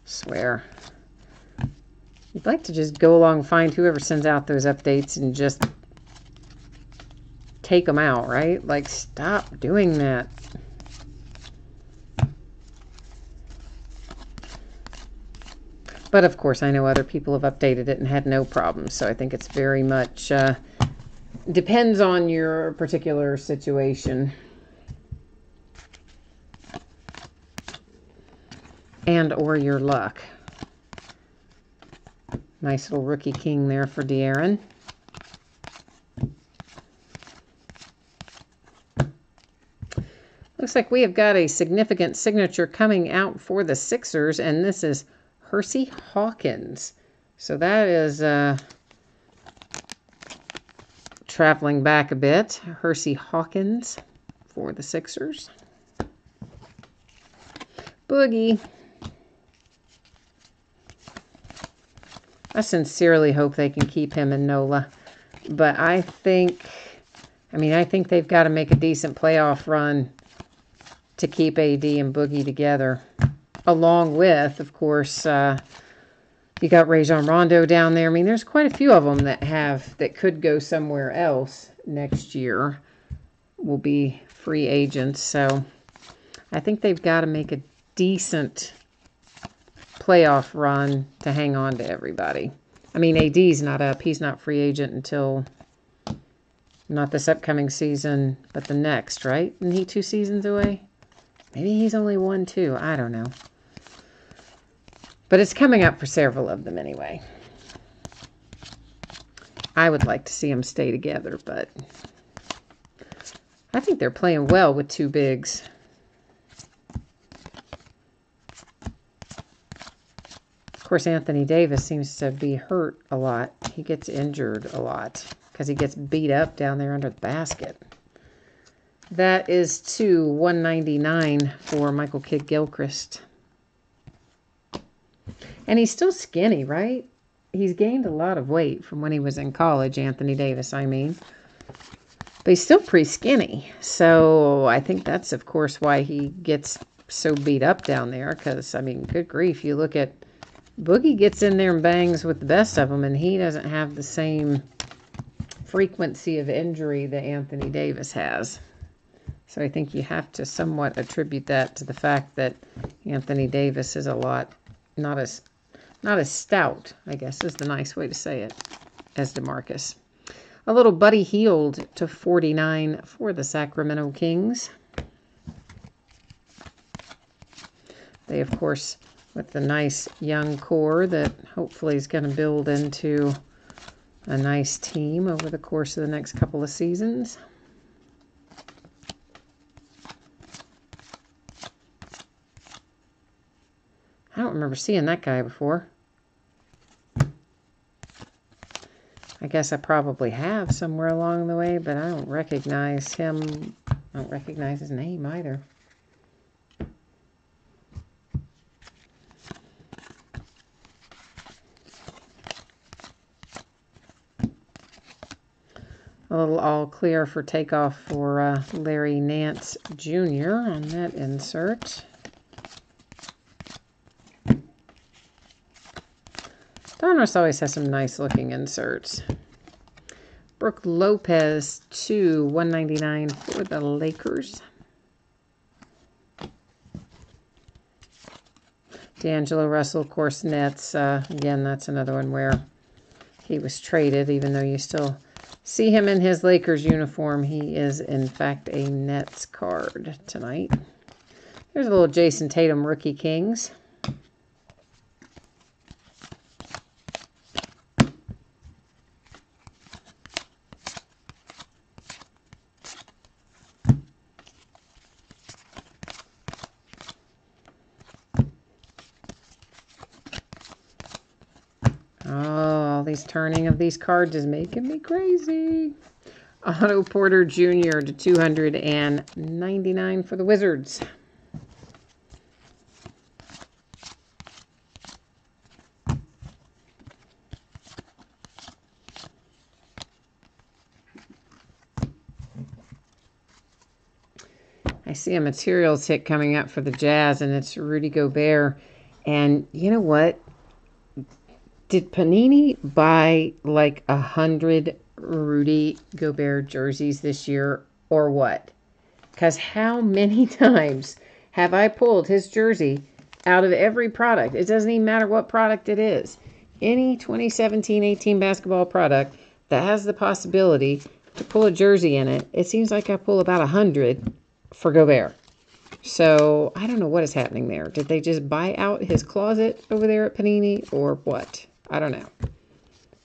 Swear. You'd like to just go along and find whoever sends out those updates and just take them out, right? Like, stop doing that. But of course, I know other people have updated it and had no problems. So I think it's very much depends on your particular situation. And or your luck. Nice little rookie king there for De'Aaron. Looks like we have got a significant signature coming out for the Sixers, and this is Hersey Hawkins. So that is traveling back a bit. Hersey Hawkins for the Sixers. Boogie. I sincerely hope they can keep him in NOLA. But I think they've got to make a decent playoff run to keep AD and Boogie together. Along with, of course, you got Rajon Rondo down there. I mean, there's quite a few of them that could go somewhere else next year. Will be free agents. So I think they've got to make a decent playoff run to hang on to everybody. I mean, AD's not up. He's not free agent until not this upcoming season, but the next, right? Isn't he 2 seasons away? Maybe he's only 1, 2. I don't know. But it's coming up for several of them anyway. I would like to see them stay together, but I think they're playing well with 2 bigs. course, Anthony Davis seems to be hurt a lot. He gets injured a lot because he gets beat up down there under the basket. That is to 199 for Michael Kidd-Gilchrist. And he's still skinny, right? He's gained a lot of weight from when he was in college, Anthony Davis, I mean. But he's still pretty skinny. So I think that's, of course, why he gets so beat up down there. Because, I mean, good grief, you look at Boogie gets in there and bangs with the best of them, and he doesn't have the same frequency of injury that Anthony Davis has. So I think you have to somewhat attribute that to the fact that Anthony Davis is a lot, not as stout, I guess is the nice way to say it, as DeMarcus. A little Buddy Hield to 49 for the Sacramento Kings. They, of course, with the nice young core that hopefully is going to build into a nice team over the course of the next couple of seasons. I don't remember seeing that guy before. I guess I probably have somewhere along the way, but I don't recognize him. I don't recognize his name either. A little all clear for takeoff for Larry Nance Jr. on that insert. Donruss always has some nice looking inserts. Brooke Lopez to 199 for the Lakers. D'Angelo Russell, of course, Nets. Again, that's another one where he was traded, even though you still see him in his Lakers uniform. He is, in fact, a Nets card tonight. There's a little Jason Tatum Rookie Kings. These turning of these cards is making me crazy. Otto Porter Jr. to 299 for the Wizards. I see a materials hit coming up for the Jazz, and it's Rudy Gobert. And you know what? Did Panini buy like 100 Rudy Gobert jerseys this year or what? Because how many times have I pulled his jersey out of every product? It doesn't even matter what product it is. Any 2017-18 basketball product that has the possibility to pull a jersey in it, it seems like I pull about 100 for Gobert. So I don't know what is happening there. Did they just buy out his closet over there at Panini or what? I don't know.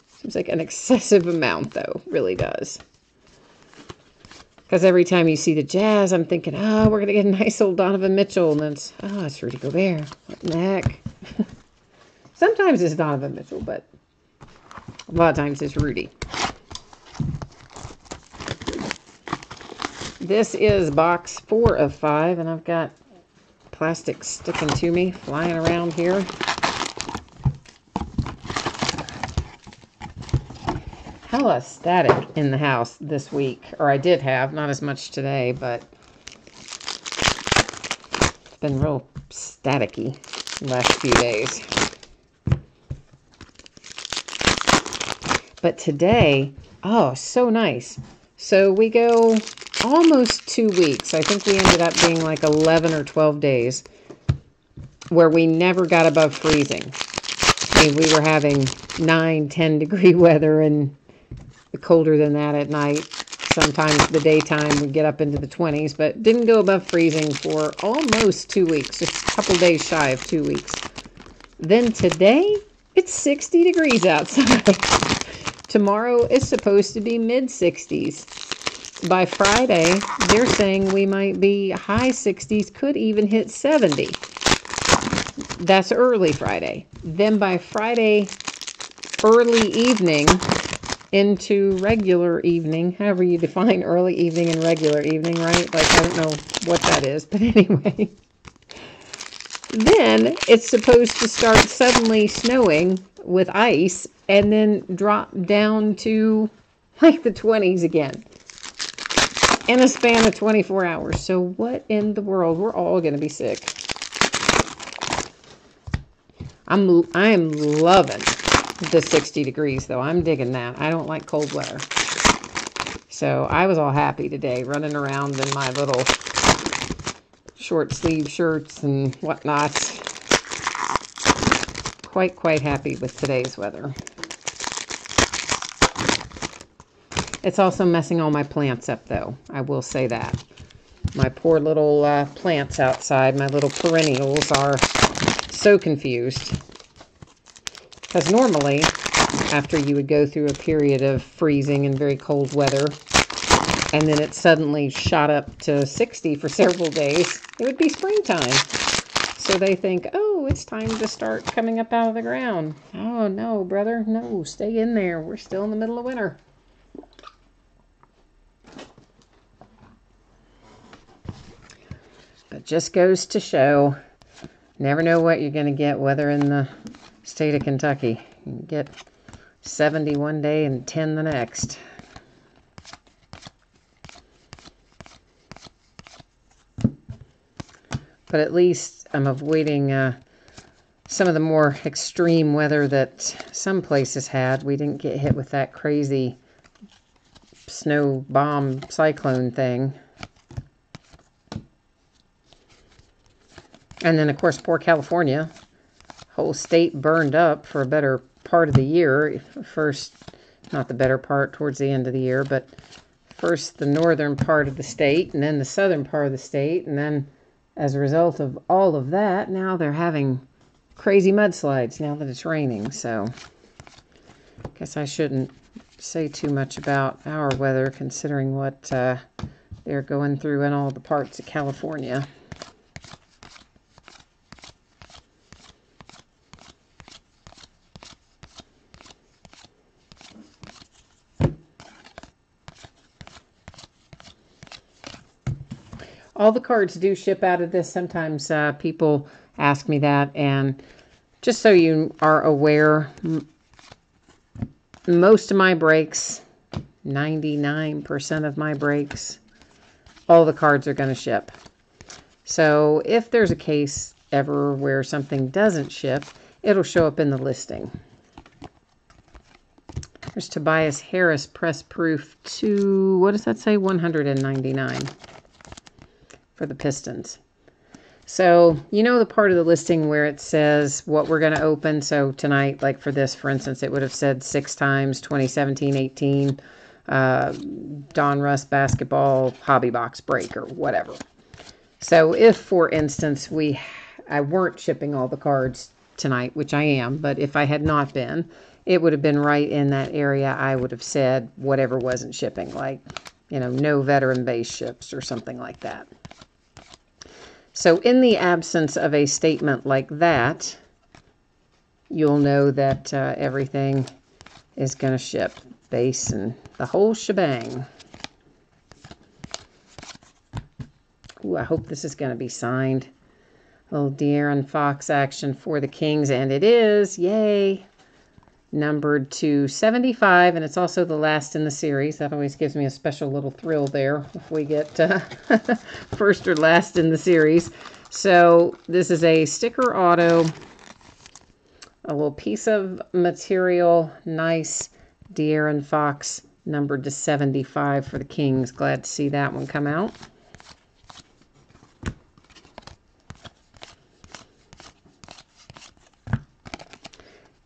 Seems like an excessive amount, though. Really does. Because every time you see the Jazz, I'm thinking, oh, we're going to get a nice old Donovan Mitchell. And then it's, oh, it's Rudy Gobert. What in the heck? Sometimes it's Donovan Mitchell, but a lot of times it's Rudy. This is box 4 of 5, and I've got plastic sticking to me, flying around here. Hella static in the house this week, or I did have, not as much today, but it's been real staticky the last few days. But today, oh, so nice. So we go almost 2 weeks. I think we ended up being like 11 or 12 days where we never got above freezing. I mean, we were having 9, 10 degree weather and colder than that at night. Sometimes the daytime would get up into the 20s, but didn't go above freezing for almost 2 weeks, just a couple days shy of 2 weeks. Then today, it's 60 degrees outside. Tomorrow is supposed to be mid-60s. By Friday, they're saying we might be high 60s, could even hit 70. That's early Friday. Then by Friday early evening into regular evening, however you define early evening and regular evening, right? Like, I don't know what that is, but anyway. Then it's supposed to start suddenly snowing with ice and then drop down to like the 20s again in a span of 24 hours. So what in the world? We're all going to be sick. I am loving the 60 degrees though. I'm digging that. I don't like cold weather. So I was all happy today running around in my little short sleeve shirts and whatnot. Quite happy with today's weather. It's also messing all my plants up though. I will say that. My poor little plants outside, my little perennials are so confused. Because normally, after you would go through a period of freezing and very cold weather, and then it suddenly shot up to 60 for several days, it would be springtime. So they think, oh, it's time to start coming up out of the ground. Oh, no, brother. No, stay in there. We're still in the middle of winter. But just goes to show, never know what you're going to get, whether in the state of Kentucky. You can get 70 one day and 10 the next. But at least I'm avoiding some of the more extreme weather that some places had. We didn't get hit with that crazy snow bomb cyclone thing. And then, of course, poor California. Whole state burned up for a better part of the year. First, not the better part, towards the end of the year, but first the northern part of the state, and then the southern part of the state, and then as a result of all of that, now they're having crazy mudslides now that it's raining. So I guess I shouldn't say too much about our weather, considering what they're going through in all the parts of California. All the cards do ship out of this. Sometimes people ask me that, and just so you are aware, most of my breaks, 99% of my breaks, all the cards are going to ship. So if there's a case ever where something doesn't ship, it'll show up in the listing. There's Tobias Harris press proof to, what does that say? $199 for the Pistons. So, you know the part of the listing where it says what we're going to open. So tonight, like for this, for instance, it would have said 6 times 2017-18 Donruss basketball hobby box break or whatever. So if, for instance, I weren't shipping all the cards tonight, which I am, but if I had not been, it would have been right in that area. I would have said whatever wasn't shipping, like, you know, no veteran base ships or something like that. So in the absence of a statement like that, you'll know that everything is going to ship, base and the whole shebang. Ooh, I hope this is going to be signed. A little De'Aaron Fox action for the Kings, and it is. Yay! Numbered to 75, and it's also the last in the series. That always gives me a special little thrill there if we get first or last in the series. So this is a sticker auto, a little piece of material, nice De'Aaron Fox, numbered to 75 for the Kings. Glad to see that one come out.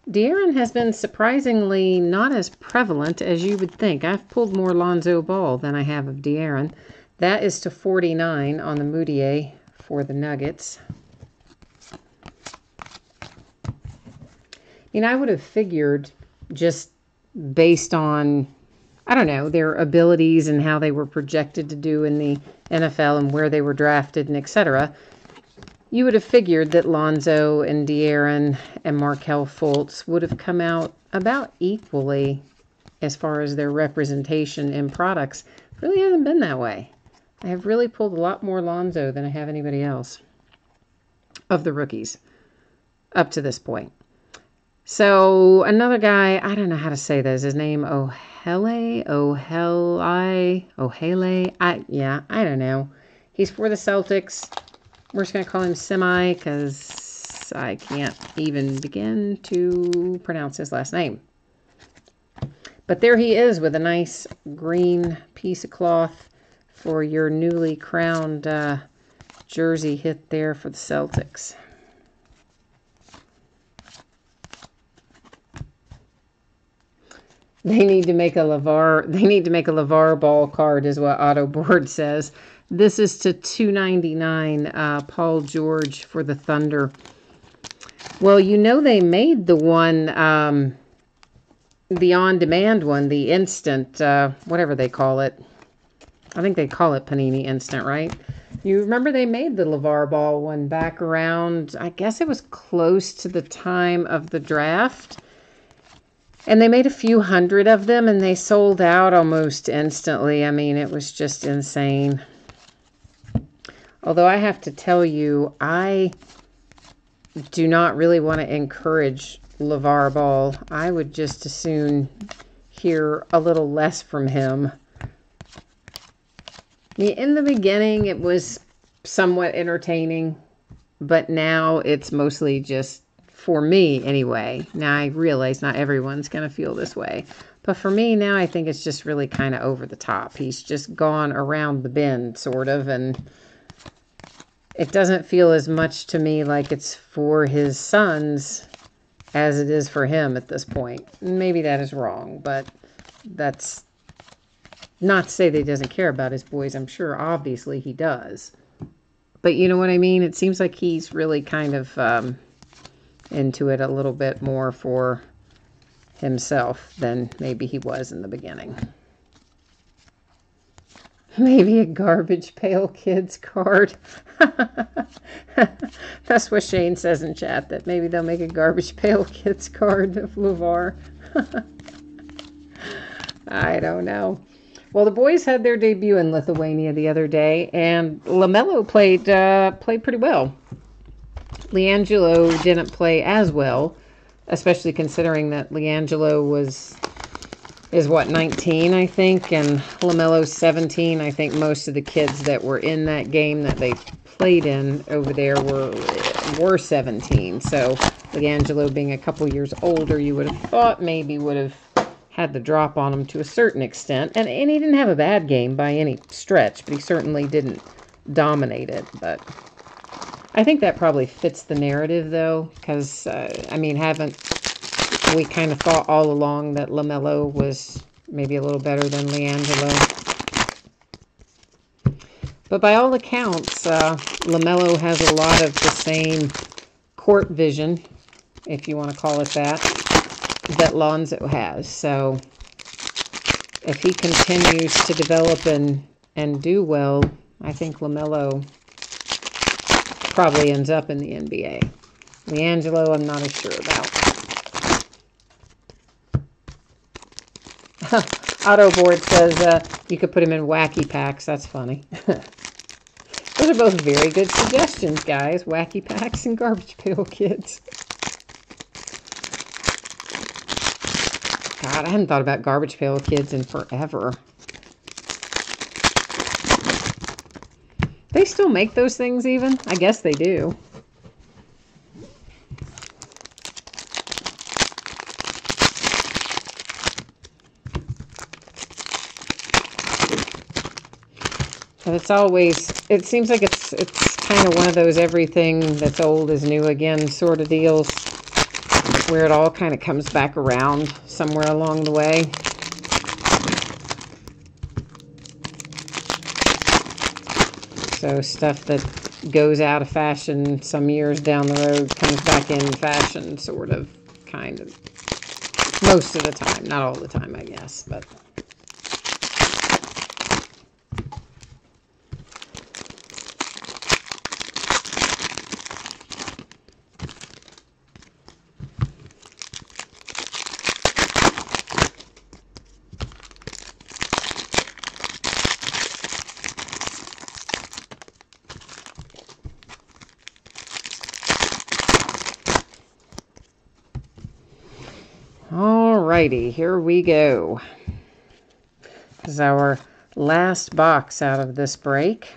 De'Aaron has been surprisingly not as prevalent as you would think. I've pulled more Lonzo Ball than I have of De'Aaron. That is to 49 on the Moutier for the Nuggets. You know, I would have figured, just based on, I don't know, their abilities and how they were projected to do in the NFL and where they were drafted and etc., You would have figured that Lonzo and De'Aaron and Markelle Fultz would have come out about equally as far as their representation in products. Really hasn't been that way. I have really pulled a lot more Lonzo than I have anybody else of the rookies up to this point. So another guy, I don't know how to say this. His name Ohele, I don't know. He's for the Celtics. We're just going to call him Semi because I can't even begin to pronounce his last name. But there he is with a nice green piece of cloth for your newly crowned jersey hit there for the Celtics. They need to make a LeVar Ball card is what Autoboard says. This is to $2.99, Paul George for the Thunder. Well, you know they made the one, the on-demand one, the instant, whatever they call it. I think they call it Panini Instant, right? You remember they made the LeVar Ball one back around, I guess it was close to the time of the draft. And they made a few hundred of them, and they sold out almost instantly. I mean, it was just insane. Although I have to tell you, I do not really want to encourage LeVar Ball. I would just as soon hear a little less from him. In the beginning, it was somewhat entertaining, but now it's mostly just, for me anyway. Now I realize not everyone's going to feel this way. But for me now, I think it's just really kind of over the top. He's just gone around the bend, sort of, and it doesn't feel as much to me like it's for his sons as it is for him at this point. Maybe that is wrong, but that's not to say that he doesn't care about his boys. I'm sure, obviously, he does. But you know what I mean? It seems like he's really kind of into it a little bit more for himself than maybe he was in the beginning. Maybe a Garbage Pail Kids card. That's what Shane says in chat, that maybe they'll make a Garbage Pail Kids card of LeVar. I don't know. Well, the boys had their debut in Lithuania the other day, and LaMelo played pretty well. LiAngelo didn't play as well, especially considering that LiAngelo is what, 19, I think, and LaMelo's 17. I think most of the kids that were in that game that they played in over there were 17. So LiAngelo being a couple years older, you would have thought maybe would have had the drop on him to a certain extent. And he didn't have a bad game by any stretch, but he certainly didn't dominate it. But I think that probably fits the narrative, though, because, I mean, haven't we kind of thought all along that LaMelo was maybe a little better than LiAngelo? But by all accounts, LaMelo has a lot of the same court vision, if you want to call it that Lonzo has. So if he continues to develop and do well, I think LaMelo probably ends up in the NBA. LiAngelo, I'm not as sure about. Autoboard says you could put him in wacky packs. That's funny. Those are both very good suggestions, guys. Wacky packs and Garbage Pail Kids. God, I hadn't thought about Garbage Pail Kids in forever. They still make those things even? I guess they do. But it's always, it seems like it's kind of one of those everything that's old is new again sort of deals, where it all kind of comes back around somewhere along the way. So stuff that goes out of fashion some years down the road comes back in fashion, sort of, kind of. Most of the time. Not all the time, I guess, but... Alrighty, here we go. This is our last box out of this break.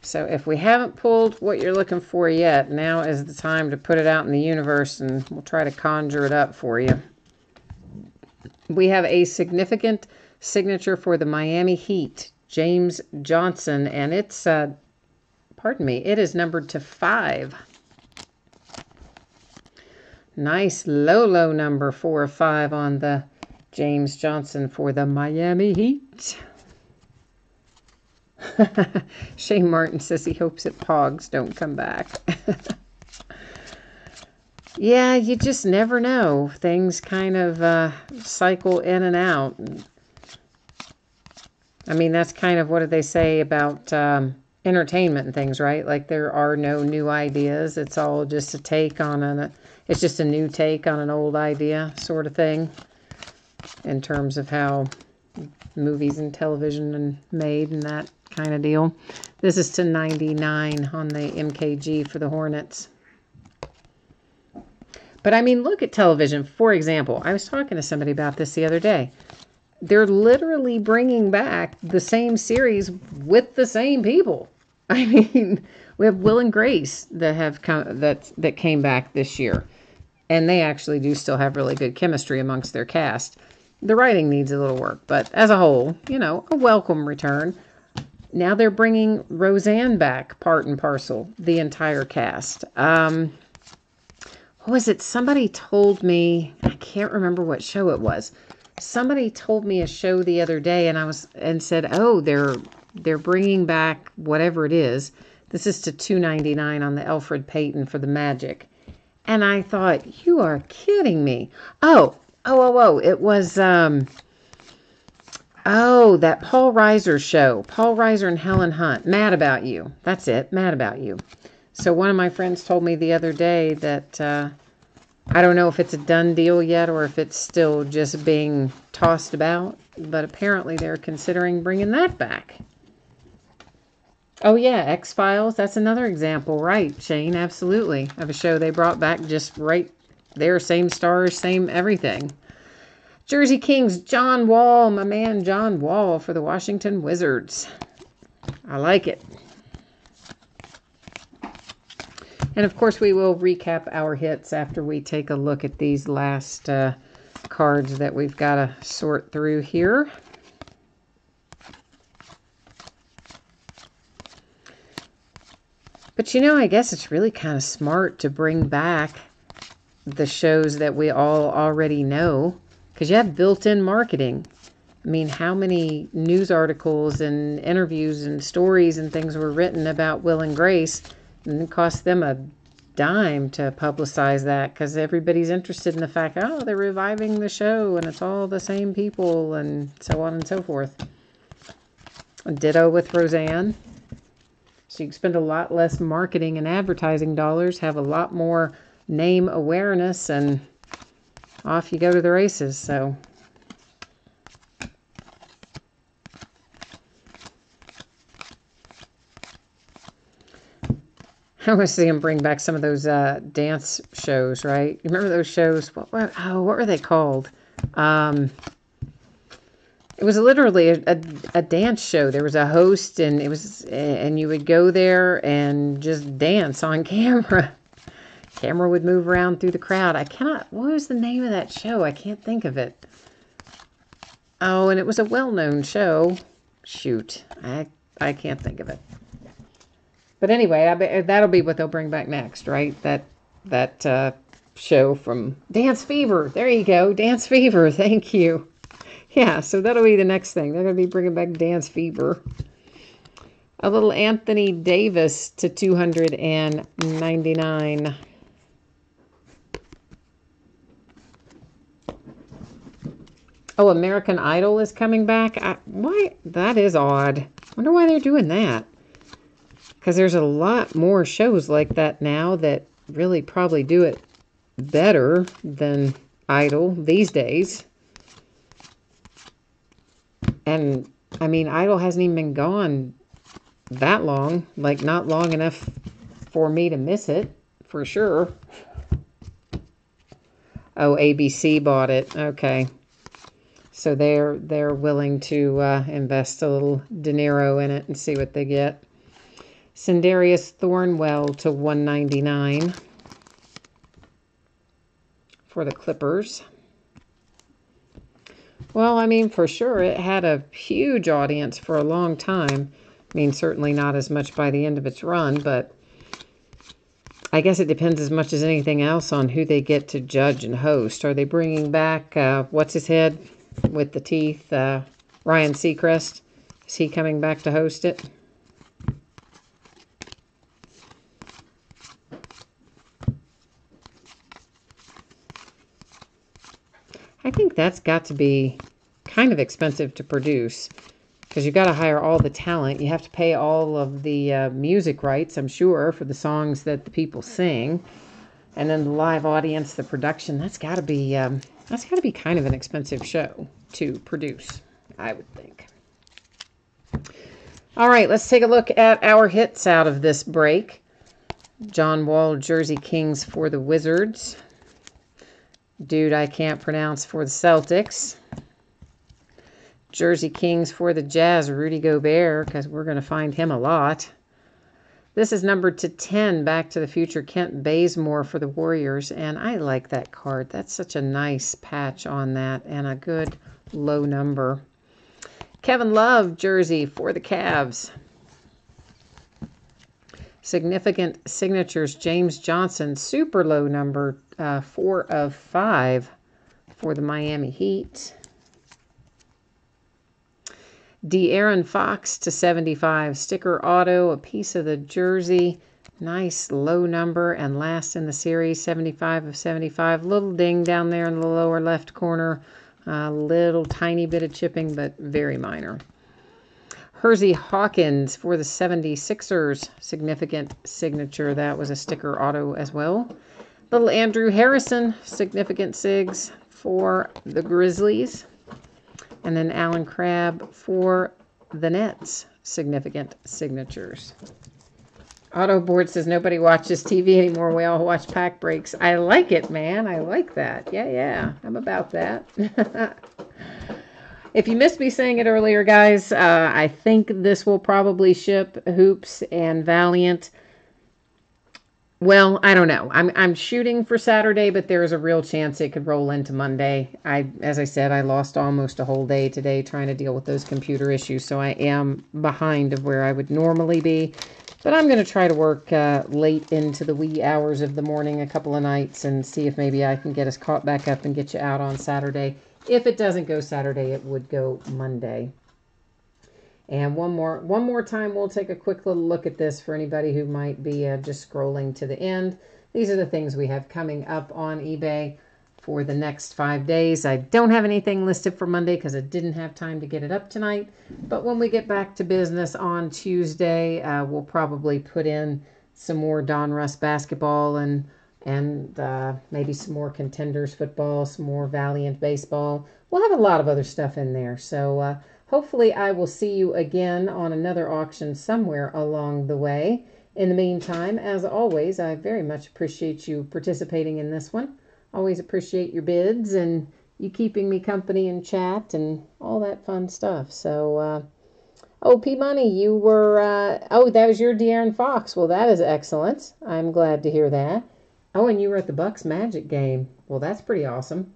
So if we haven't pulled what you're looking for yet, now is the time to put it out in the universe and we'll try to conjure it up for you. We have a significant signature for the Miami Heat, James Johnson, and it's, pardon me, it is numbered to 5. Nice low number 4 or 5 on the James Johnson for the Miami Heat. Shane Martin says he hopes that Pogs don't come back. Yeah, you just never know. Things kind of cycle in and out. I mean, that's kind of what did they say about entertainment and things, right? Like there are no new ideas. It's all just a take on it's just a new take on an old idea sort of thing in terms of how movies and television and made and that kind of deal. This is to 99 on the MKG for the Hornets. But I mean, look at television. For example, I was talking to somebody about this the other day. They're literally bringing back the same series with the same people. I mean, we have Will and Grace that have come that came back this year. And they actually do still have really good chemistry amongst their cast. The writing needs a little work, but as a whole, you know, a welcome return. Now they're bringing Roseanne back, part and parcel, the entire cast. What was it? Somebody told me, I can't remember what show it was. Somebody told me a show the other day, and said, "Oh, they're bringing back whatever it is." This is to $2.99 on the Alfred Payton for the Magic, and I thought, "You are kidding me!" Oh! It was that Paul Reiser show. Paul Reiser and Helen Hunt. Mad About You. That's it. Mad About You. So one of my friends told me the other day that I don't know if it's a done deal yet or if it's still just being tossed about, but apparently they're considering bringing that back. Oh yeah, X-Files. That's another example, right, Shane? Absolutely. Of a show they brought back just right there, same stars, same everything. Jersey Kings, John Wall, my man John Wall for the Washington Wizards. I like it. And of course, we will recap our hits after we take a look at these last cards that we've got to sort through here. But you know, I guess it's really kind of smart to bring back the shows that we all already know, because you have built-in marketing. I mean, how many news articles and interviews and stories and things were written about Will and Grace, and it cost them a dime to publicize that because everybody's interested in the fact, oh, they're reviving the show and it's all the same people and so on and so forth. Ditto with Roseanne. So you can spend a lot less marketing and advertising dollars, have a lot more name awareness, and off you go to the races. So I want to see them bring back some of those dance shows, right? You remember those shows? What were they called? It was literally a dance show. There was a host, and and you would go there and just dance on camera. Camera would move around through the crowd. What was the name of that show? I can't think of it. Oh, and it was a well-known show. Shoot, I can't think of it. But anyway, that'll be what they'll bring back next, right? That show from Dance Fever. There you go, Dance Fever. Thank you. Yeah, so that'll be the next thing. They're going to be bringing back Dance Fever. A little Anthony Davis to $299. Oh, American Idol is coming back? Why? That is odd. Wonder why they're doing that. Because there's a lot more shows like that now that really probably do it better than Idol these days. And, I mean, Idol hasn't even been gone that long. Like, not long enough for me to miss it, for sure. Oh, ABC bought it. Okay. So they're willing to invest a little dinero in it and see what they get. Sindarius Thornwell to 199 for the Clippers. Well, I mean, for sure, it had a huge audience for a long time. I mean, certainly not as much by the end of its run, but I guess it depends as much as anything else on who they get to judge and host. Are they bringing back, what's his head with the teeth, Ryan Seacrest? Is he coming back to host it? I think that's got to be kind of expensive to produce because you've got to hire all the talent. You have to pay all of the music rights, I'm sure, for the songs that the people sing. And then the live audience, the production, that's got to be kind of an expensive show to produce, I would think. All right, let's take a look at our hits out of this break. John Wall, Jersey Kings for the Wizards. Dude I can't pronounce for the Celtics. Jersey Kings for the Jazz, Rudy Gobert, because we're going to find him a lot. This is numbered to 10, Back to the Future, Kent Bazemore for the Warriors, and I like that card. That's such a nice patch on that and a good low number. Kevin Love, jersey for the Cavs. Significant signatures, James Johnson, super low number, 4 of 5 for the Miami Heat. De'Aaron Fox to 75, sticker auto, a piece of the jersey, nice low number, and last in the series, 75 of 75. Little ding down there in the lower left corner, a little tiny bit of chipping, but very minor. Hersey Hawkins for the 76ers, significant signature. That was a sticker auto as well. Little Andrew Harrison, significant sigs for the Grizzlies. And then Alan Crabb for the Nets, significant signatures. Autoboard says nobody watches TV anymore. We all watch pack breaks. I like it, man. I like that. Yeah. I'm about that. If you missed me saying it earlier, guys, I think this will probably ship Hoops and Valiant. Well, I don't know. I'm shooting for Saturday, but there's a real chance it could roll into Monday. As I said, I lost almost a whole day today trying to deal with those computer issues, so I am behind of where I would normally be. But I'm going to try to work late into the wee hours of the morning a couple of nights and see if maybe I can get us caught back up and get you out on Saturday. If it doesn't go Saturday, it would go Monday. And one more time, we'll take a quick little look at this for anybody who might be just scrolling to the end. These are the things we have coming up on eBay for the next 5 days. I don't have anything listed for Monday because I didn't have time to get it up tonight. But when we get back to business on Tuesday, we'll probably put in some more Donruss basketball and maybe some more Contenders football, some more Valiant baseball. We'll have a lot of other stuff in there. So hopefully I will see you again on another auction somewhere along the way. In the meantime, as always, I very much appreciate you participating in this one. Always appreciate your bids and you keeping me company in chat and all that fun stuff. So, oh, P-Money, you were, that was your De'Aaron Fox. Well, that is excellent. I'm glad to hear that. Oh, and you were at the Bucks Magic game. Well, that's pretty awesome.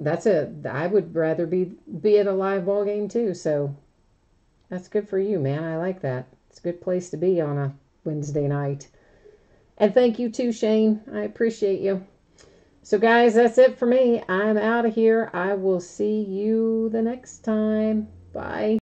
I would rather be at a live ball game too, so that's good for you, man. I like that. It's a good place to be on a Wednesday night. And thank you too, Shane. I appreciate you. So guys, that's it for me. I'm out of here. I will see you the next time. Bye.